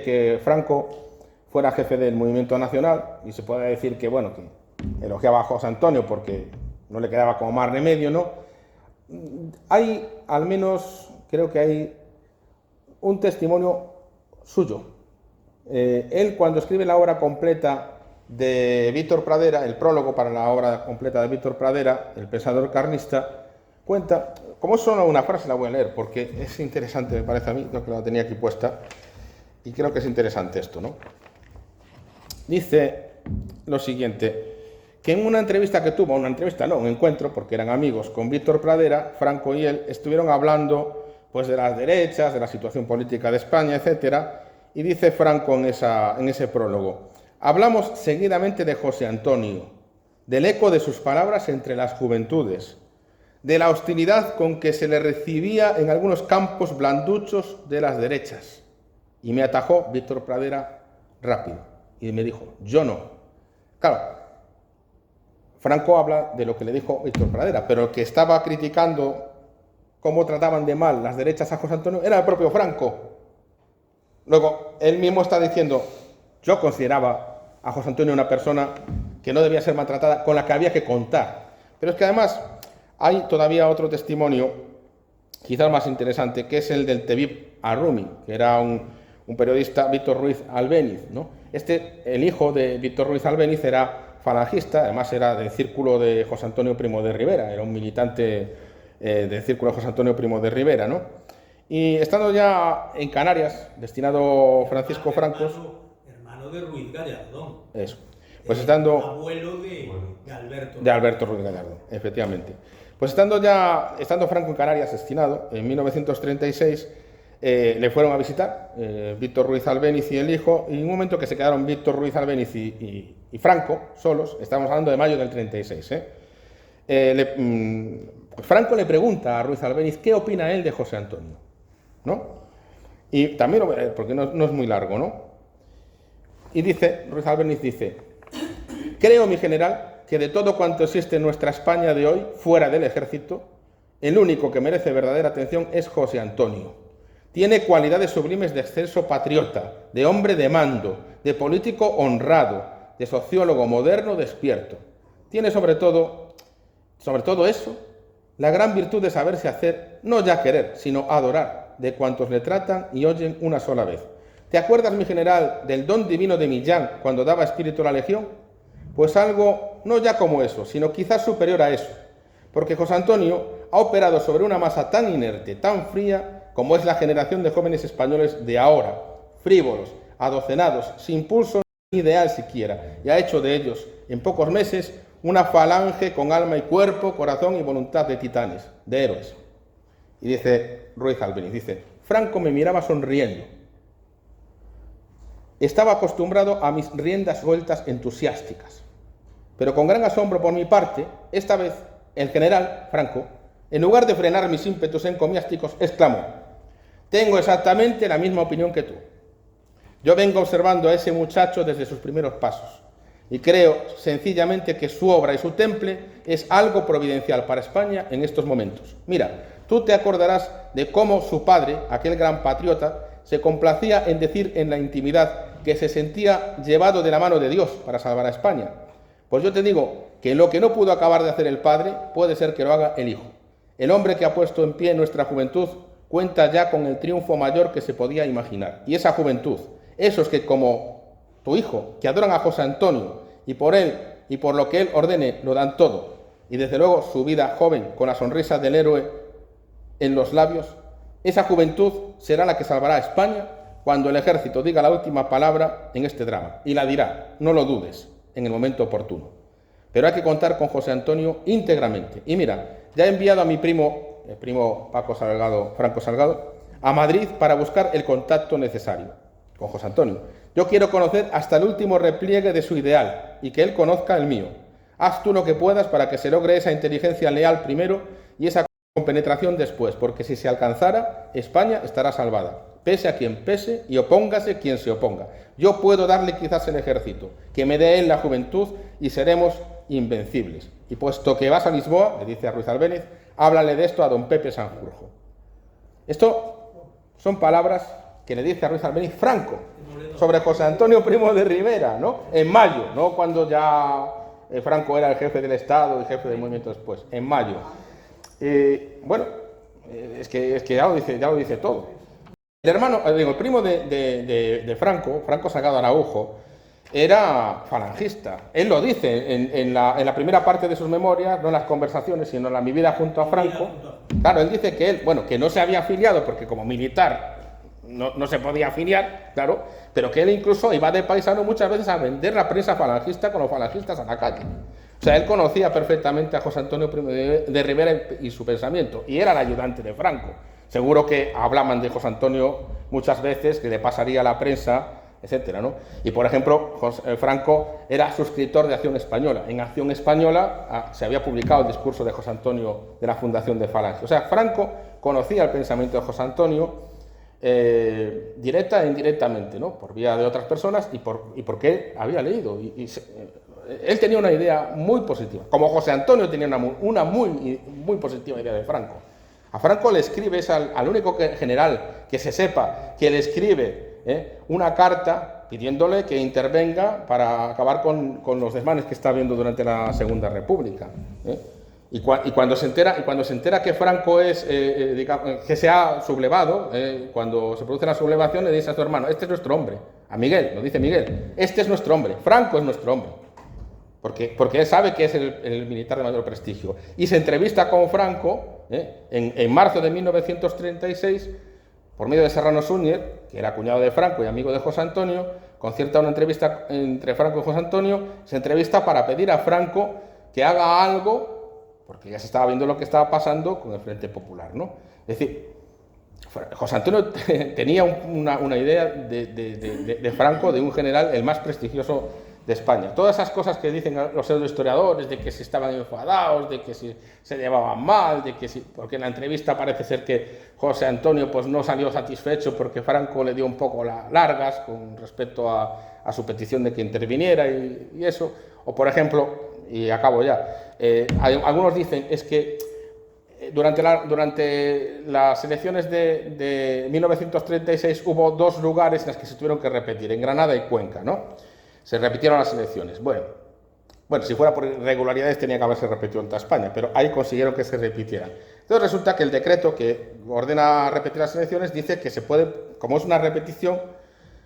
Speaker 2: que Franco fuera jefe del movimiento nacional, y se puede decir que, bueno, que elogiaba a José Antonio porque no le quedaba como más remedio, ¿no? Hay, al menos, creo que hay un testimonio suyo. Él, cuando escribe la obra completa de Víctor Pradera, el prólogo para la obra completa de Víctor Pradera, el pensador carlista, cuenta, como es solo una frase, la voy a leer, porque es interesante, me parece a mí, creo que la tenía aquí puesta, y creo que es interesante esto, ¿no? Dice lo siguiente, que en una entrevista que tuvo, un encuentro, porque eran amigos, con Víctor Pradera, Franco y él estuvieron hablando pues de las derechas, de la situación política de España, etcétera, y dice Franco en ese prólogo, hablamos seguidamente de José Antonio, del eco de sus palabras entre las juventudes, de la hostilidad con que se le recibía en algunos campos blanduchos de las derechas. Y me atajó Víctor Pradera rápido. Y me dijo, yo no. Claro, Franco habla de lo que le dijo Víctor Pradera, pero el que estaba criticando cómo trataban de mal las derechas a José Antonio era el propio Franco. Luego, él mismo está diciendo, yo consideraba a José Antonio una persona que no debía ser maltratada, con la que había que contar. Pero es que además hay todavía otro testimonio, quizás más interesante, que es el del Tebib Arrumi, que era un periodista, Víctor Ruiz Albéniz, ¿no? El hijo de Víctor Ruiz Albéniz era falangista, además era del círculo de José Antonio Primo de Rivera, era un militante del círculo de José Antonio Primo de Rivera, ¿no? Y estando ya en Canarias, destinado Francisco Franco...
Speaker 4: Hermano de Ruiz Gallardón.
Speaker 2: Eso. Pues estando...
Speaker 4: Abuelo de Alberto.
Speaker 2: De Alberto Ruiz Gallardón, efectivamente. Pues estando Franco en Canarias, destinado, en 1936... le fueron a visitar Víctor Ruiz Albéniz y el hijo, y en un momento que se quedaron Víctor Ruiz Albéniz y Franco solos, estamos hablando de mayo del 36, Franco le pregunta a Ruiz Albéniz qué opina él de José Antonio, ¿no? Y también, porque no es muy largo, ¿no? Y Ruiz Albéniz dice, creo, mi general, que de todo cuanto existe en nuestra España de hoy, fuera del ejército, el único que merece verdadera atención es José Antonio. Tiene cualidades sublimes de excelso patriota, de hombre de mando, de político honrado, de sociólogo moderno despierto. Tiene sobre todo eso, la gran virtud de saberse hacer, no ya querer, sino adorar, de cuantos le tratan y oyen una sola vez. ¿Te acuerdas, mi general, del don divino de Millán cuando daba espíritu a la legión? Pues algo no ya como eso, sino quizás superior a eso, porque José Antonio ha operado sobre una masa tan inerte, tan fría, como es la generación de jóvenes españoles de ahora, frívolos, adocenados, sin pulso ni ideal siquiera, y ha hecho de ellos, en pocos meses, una falange con alma y cuerpo, corazón y voluntad de titanes, de héroes. Y dice Ruiz Albéniz, Franco me miraba sonriendo. Estaba acostumbrado a mis riendas sueltas entusiásticas, pero con gran asombro por mi parte, esta vez, el general, Franco, en lugar de frenar mis ímpetus encomiásticos, exclamó, tengo exactamente la misma opinión que tú. Yo vengo observando a ese muchacho desde sus primeros pasos. y creo sencillamente que su obra y su temple es algo providencial para España en estos momentos. Mira, tú te acordarás de cómo su padre, aquel gran patriota, se complacía en decir en la intimidad que se sentía llevado de la mano de Dios para salvar a España. Pues yo te digo que lo que no pudo acabar de hacer el padre, puede ser que lo haga el hijo. El hombre que ha puesto en pie nuestra juventud cuenta ya con el triunfo mayor que se podía imaginar. Y esa juventud, esos que como tu hijo, que adoran a José Antonio, y por él y por lo que él ordene, lo dan todo. Y desde luego su vida joven, con la sonrisa del héroe en los labios, esa juventud será la que salvará a España cuando el ejército diga la última palabra en este drama. Y la dirá, no lo dudes, en el momento oportuno. Pero hay que contar con José Antonio íntegramente. Y mira, ya he enviado a mi primo, el primo Franco Salgado, a Madrid para buscar el contacto necesario con José Antonio. Yo quiero conocer hasta el último repliegue de su ideal y que él conozca el mío. Haz tú lo que puedas para que se logre esa inteligencia leal primero y esa compenetración después, porque si se alcanzara, España estará salvada, pese a quien pese y opóngase quien se oponga. Yo puedo darle quizás el ejército, que me dé él la juventud y seremos invencibles. Y puesto que vas a Lisboa, le dice a Ruiz Albéniz, háblale de esto a don Pepe Sanjurjo. Esto son palabras que le dice a Ruiz Albéniz Franco sobre José Antonio Primo de Rivera, ¿no? En mayo, no cuando ya Franco era el jefe del Estado y jefe del movimiento después, en mayo. Bueno, es que ya lo dice todo. El primo de Franco Salgado Araujo, era falangista. Él lo dice en la primera parte de sus memorias, no en las conversaciones, sino en Mi vida junto a Franco. Claro, él dice que que no se había afiliado porque como militar no se podía afiliar, claro, pero que él incluso iba de paisano muchas veces a vender la prensa falangista con los falangistas a la calle. O sea, él conocía perfectamente a José Antonio Primo de Rivera y su pensamiento, y era el ayudante de Franco. Seguro que hablaban de José Antonio muchas veces, que le pasaría a la prensa, etcétera, ¿no? Y, por ejemplo, Franco era suscriptor de Acción Española. En Acción Española se había publicado el discurso de José Antonio de la fundación de Falange. O sea, Franco conocía el pensamiento de José Antonio directa e indirectamente, ¿no? Por vía de otras personas y porque él había leído. Él tenía una idea muy positiva, como José Antonio tenía una muy positiva idea de Franco. A Franco le escribe, es al único general que se sepa que le escribe una carta pidiéndole que intervenga para acabar con los desmanes que está habiendo durante la Segunda República. Y cuando se entera que Franco que se ha sublevado, cuando se produce la sublevación, le dice a su hermano, este es nuestro hombre, a Miguel, lo dice Miguel, este es nuestro hombre, Franco es nuestro hombre, porque él sabe que es el militar de mayor prestigio. Y se entrevista con Franco en marzo de 1936, por medio de Serrano Súñer, que era cuñado de Franco y amigo de José Antonio, concierta una entrevista entre Franco y José Antonio, se entrevista para pedir a Franco que haga algo, porque ya se estaba viendo lo que estaba pasando con el Frente Popular, ¿no? Es decir, José Antonio tenía una idea de Franco, de un general el más prestigioso de España. Todas esas cosas que dicen los pseudohistoriadores, de que si estaban enfadados, de que si se llevaban mal, porque en la entrevista parece ser que José Antonio pues no salió satisfecho porque Franco le dio un poco largas con respecto a su petición de que interviniera y eso. O por ejemplo, y acabo ya, algunos dicen es que durante las elecciones de 1936 hubo dos lugares en los que se tuvieron que repetir, en Granada y Cuenca, ¿no? Se repitieron las elecciones. Bueno, si fuera por irregularidades tenía que haberse repetido en toda España, pero ahí consiguieron que se repitieran. Entonces resulta que el decreto que ordena repetir las elecciones dice que se puede, como es una repetición,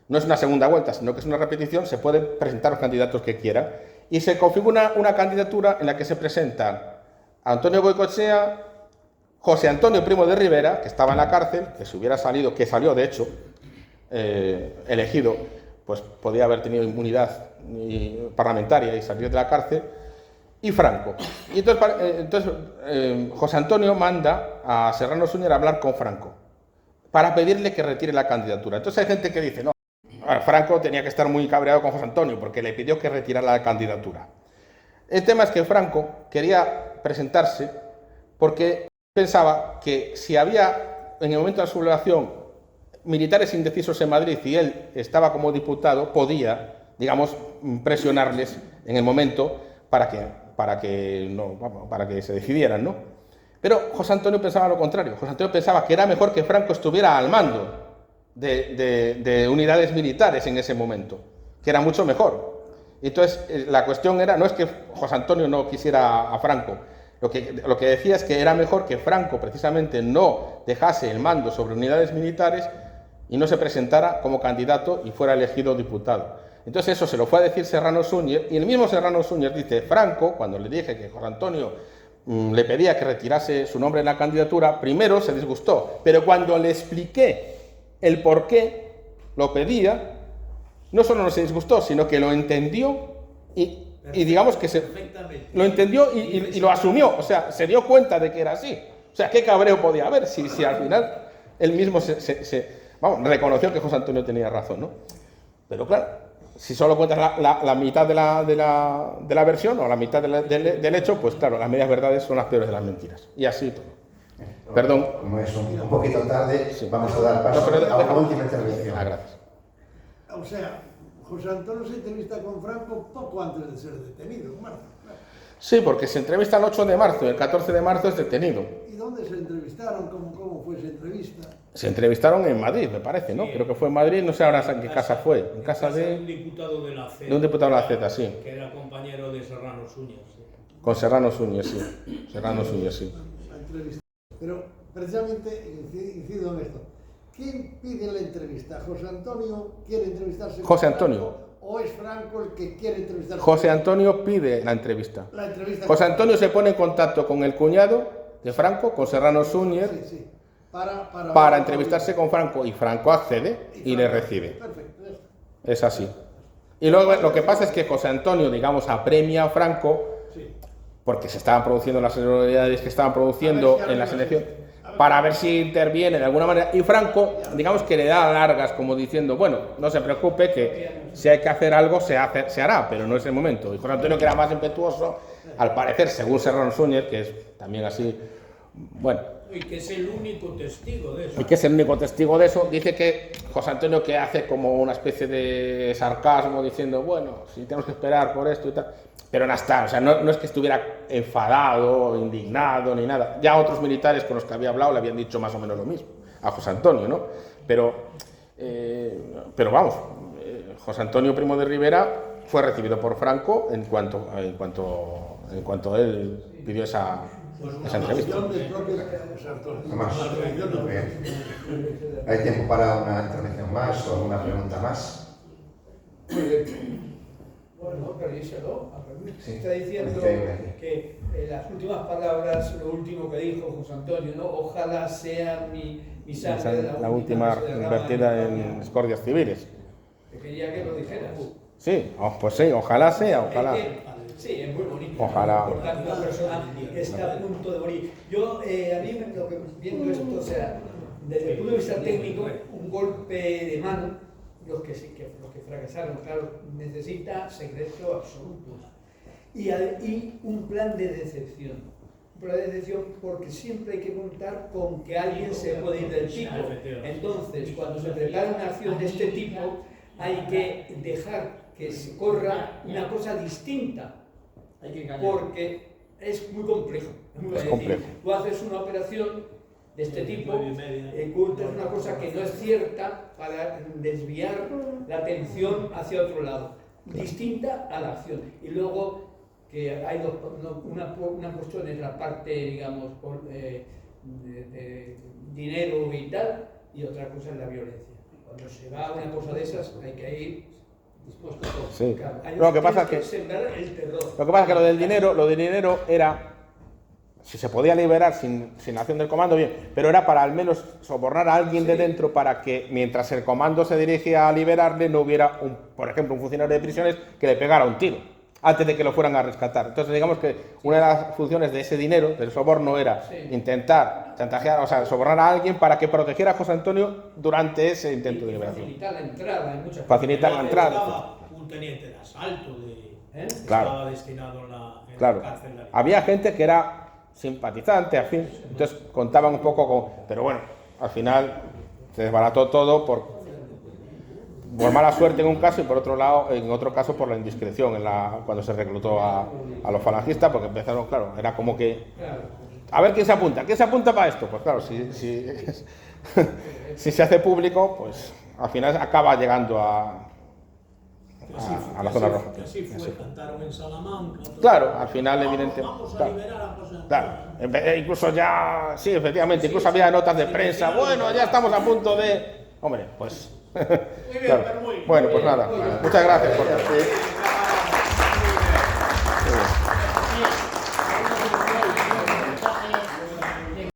Speaker 2: no es una segunda vuelta, sino que es una repetición, se pueden presentar los candidatos que quieran. Y se configura una candidatura en la que se presentan Antonio Goicoechea, José Antonio Primo de Rivera, que estaba en la cárcel, que salió de hecho, elegido, pues podía haber tenido inmunidad parlamentaria y salir de la cárcel, y Franco. Y entonces José Antonio manda a Serrano Súñer a hablar con Franco para pedirle que retire la candidatura. Entonces hay gente que dice, no, Franco tenía que estar muy cabreado con José Antonio porque le pidió que retirara la candidatura. El tema es que Franco quería presentarse porque pensaba que si había, en el momento de la sublevación, militares indecisos en Madrid y él estaba como diputado, podía, digamos, presionarles en el momento para que se decidieran, ¿no? Pero José Antonio pensaba lo contrario. José Antonio pensaba que era mejor que Franco estuviera al mando de unidades militares en ese momento, que era mucho mejor. Entonces, la cuestión era, no es que José Antonio no quisiera a Franco, lo que decía es que era mejor que Franco precisamente no dejase el mando sobre unidades militares y no se presentara como candidato y fuera elegido diputado. Entonces eso se lo fue a decir Serrano Suñer, y el mismo Serrano Suñer dice: Franco, cuando le dije que José Antonio le pedía que retirase su nombre en la candidatura, primero se disgustó, pero cuando le expliqué el por qué lo pedía, no solo no se disgustó, sino que lo entendió y digamos que lo entendió y lo asumió, o sea, se dio cuenta de que era así. O sea, qué cabreo podía haber si al final él mismo reconoció que José Antonio tenía razón, ¿no? Pero claro, si solo cuentas la mitad de la versión o la mitad del hecho, pues claro, las medias verdades son las peores de las mentiras. Y así todo. Perdón.
Speaker 1: Como es un poquito tarde,
Speaker 2: Sí.
Speaker 1: vamos a dar paso a una última intervención.
Speaker 2: Gracias.
Speaker 8: O sea, José Antonio se entrevista con Franco poco antes de ser detenido, en marzo. Claro.
Speaker 2: Sí, porque se entrevista el 8 de marzo y el 14 de marzo es detenido.
Speaker 8: ¿Y dónde se entrevistaron? ¿Cómo fue esa entrevista?
Speaker 2: Se entrevistaron en Madrid, me parece, ¿no?
Speaker 4: Sí.
Speaker 2: Creo que fue en Madrid, no sé ahora en qué casa fue. En casa
Speaker 4: de
Speaker 2: de
Speaker 4: un diputado de la Z.
Speaker 2: un diputado de la Z, sí.
Speaker 4: Que era compañero de Serrano Suñer. Sí.
Speaker 2: Con Serrano Suñer, sí. Serrano Suñer, sí.
Speaker 8: La entrevista. Pero precisamente incido en esto. ¿Quién pide la entrevista? ¿José Antonio quiere entrevistarse con
Speaker 2: José
Speaker 8: Franco,
Speaker 2: Antonio.
Speaker 8: ¿O es Franco el que quiere entrevistarse
Speaker 2: José
Speaker 8: con
Speaker 2: Antonio pide la entrevista.
Speaker 8: la entrevista?
Speaker 2: José Antonio se pone en contacto con el cuñado de Franco, con Serrano Suñer,
Speaker 8: Sí, sí.
Speaker 2: para entrevistarse con Franco, y Franco accede y le recibe.
Speaker 8: Perfecto, ya está.
Speaker 2: Es así. Y luego lo que pasa es que José Antonio, digamos, apremia a Franco,
Speaker 8: Sí.
Speaker 2: porque se estaban produciendo las irregularidades que estaban produciendo
Speaker 8: A ver si
Speaker 2: en las
Speaker 8: arregla,
Speaker 2: elecciones,
Speaker 8: sí. A ver
Speaker 2: para
Speaker 8: si-
Speaker 2: ver si interviene de alguna manera. Y Franco, digamos que le da largas, como diciendo, bueno, no se preocupe, que si hay que hacer algo se hará, pero no es el momento. Y José Antonio, que era más impetuoso, al parecer, según Serrano Suñer, que es también así, bueno,
Speaker 4: Y que es el único testigo de eso.
Speaker 2: y que es el único testigo de eso, dice que José Antonio, que hace como una especie de sarcasmo diciendo, bueno, si tenemos que esperar por esto y tal, pero no está, o sea, no es que estuviera enfadado, indignado ni nada. Ya otros militares con los que había hablado le habían dicho más o menos lo mismo a José Antonio, ¿no? Pero vamos, José Antonio Primo de Rivera fue recibido por Franco en cuanto él pidió esa entrevista.
Speaker 8: Del propio José Antonio.
Speaker 1: Más. Muy bien. ¿Hay tiempo para una intervención más o alguna pregunta más?
Speaker 6: Bueno, pero díselo.
Speaker 1: Sí.
Speaker 6: Está diciendo que las últimas palabras, lo último que dijo José Antonio, ¿no? Ojalá sea mi sangre
Speaker 2: La última
Speaker 6: que se derrama
Speaker 2: vertida en
Speaker 6: España.
Speaker 2: discordias civiles.
Speaker 6: Que quería que lo dijeras.
Speaker 2: Sí, pues sí, ojalá sea, ojalá.
Speaker 6: Sí, es muy bonito.
Speaker 2: Ojalá.
Speaker 6: Por tanto, una persona que está a punto de morir. Yo, a mí, lo que viendo esto, o sea, desde el punto de vista técnico, un golpe de mano, los que fracasaron, claro, necesita secreto absoluto. Y un plan de decepción. Un plan de decepción porque siempre hay que contar con que alguien se puede ir del tipo. Entonces, cuando se prepara una acción de este tipo, hay que dejar que se corra una cosa distinta. Porque es muy complejo.
Speaker 2: Es complejo.
Speaker 6: Tú haces una operación de este tipo, ocultas una cosa que no es cierta para desviar la atención hacia otro lado, distinta a la acción. Y luego que hay una cuestión es la parte, digamos, de dinero y tal, y otra cosa es la violencia. Cuando se va a una cosa de esas hay que ir dispuesto a todo.
Speaker 2: Sí.
Speaker 6: Claro,
Speaker 2: Lo que pasa es que
Speaker 6: sembrar el terror.
Speaker 2: Lo que pasa es que lo del dinero era, si se podía liberar sin la acción del comando, bien, pero era para al menos sobornar a alguien de dentro para que mientras el comando se dirigía a liberarle no hubiera, por ejemplo, un funcionario de prisiones que le pegara un tiro antes de que lo fueran a rescatar. Entonces digamos que una de las funciones de ese dinero, del soborno, era intentar chantajear, o sea, sobornar a alguien para que protegiera a José Antonio durante ese intento de liberación.
Speaker 6: Facilitar la entrada en muchas
Speaker 2: Facilitar la
Speaker 4: Luego
Speaker 2: entrada.
Speaker 4: estaba un teniente de asalto
Speaker 2: Claro.
Speaker 4: estaba destinado en la
Speaker 2: Claro,
Speaker 4: cárcel de
Speaker 2: había gente que era simpatizante, afín, entonces contaban un poco con... Pero bueno, al final se desbarató todo por mala suerte en un caso y por otro lado, en otro caso por la indiscreción cuando se reclutó a los falangistas, porque empezaron, claro, era como que a ver quién se apunta para esto. Pues claro, si se hace público, pues al final acaba llegando a la zona roja.
Speaker 4: Que así fue, cantaron en Salamanca.
Speaker 2: Claro, al final, evidentemente.
Speaker 4: Vamos a liberar a José Antonio.
Speaker 2: Claro, incluso ya, sí, efectivamente, incluso había notas de prensa. Bueno, ya estamos a punto de. Hombre, pues.
Speaker 4: Muy bien,
Speaker 2: Claro.
Speaker 4: pero muy bien.
Speaker 2: Bueno, pues nada, muchas gracias por.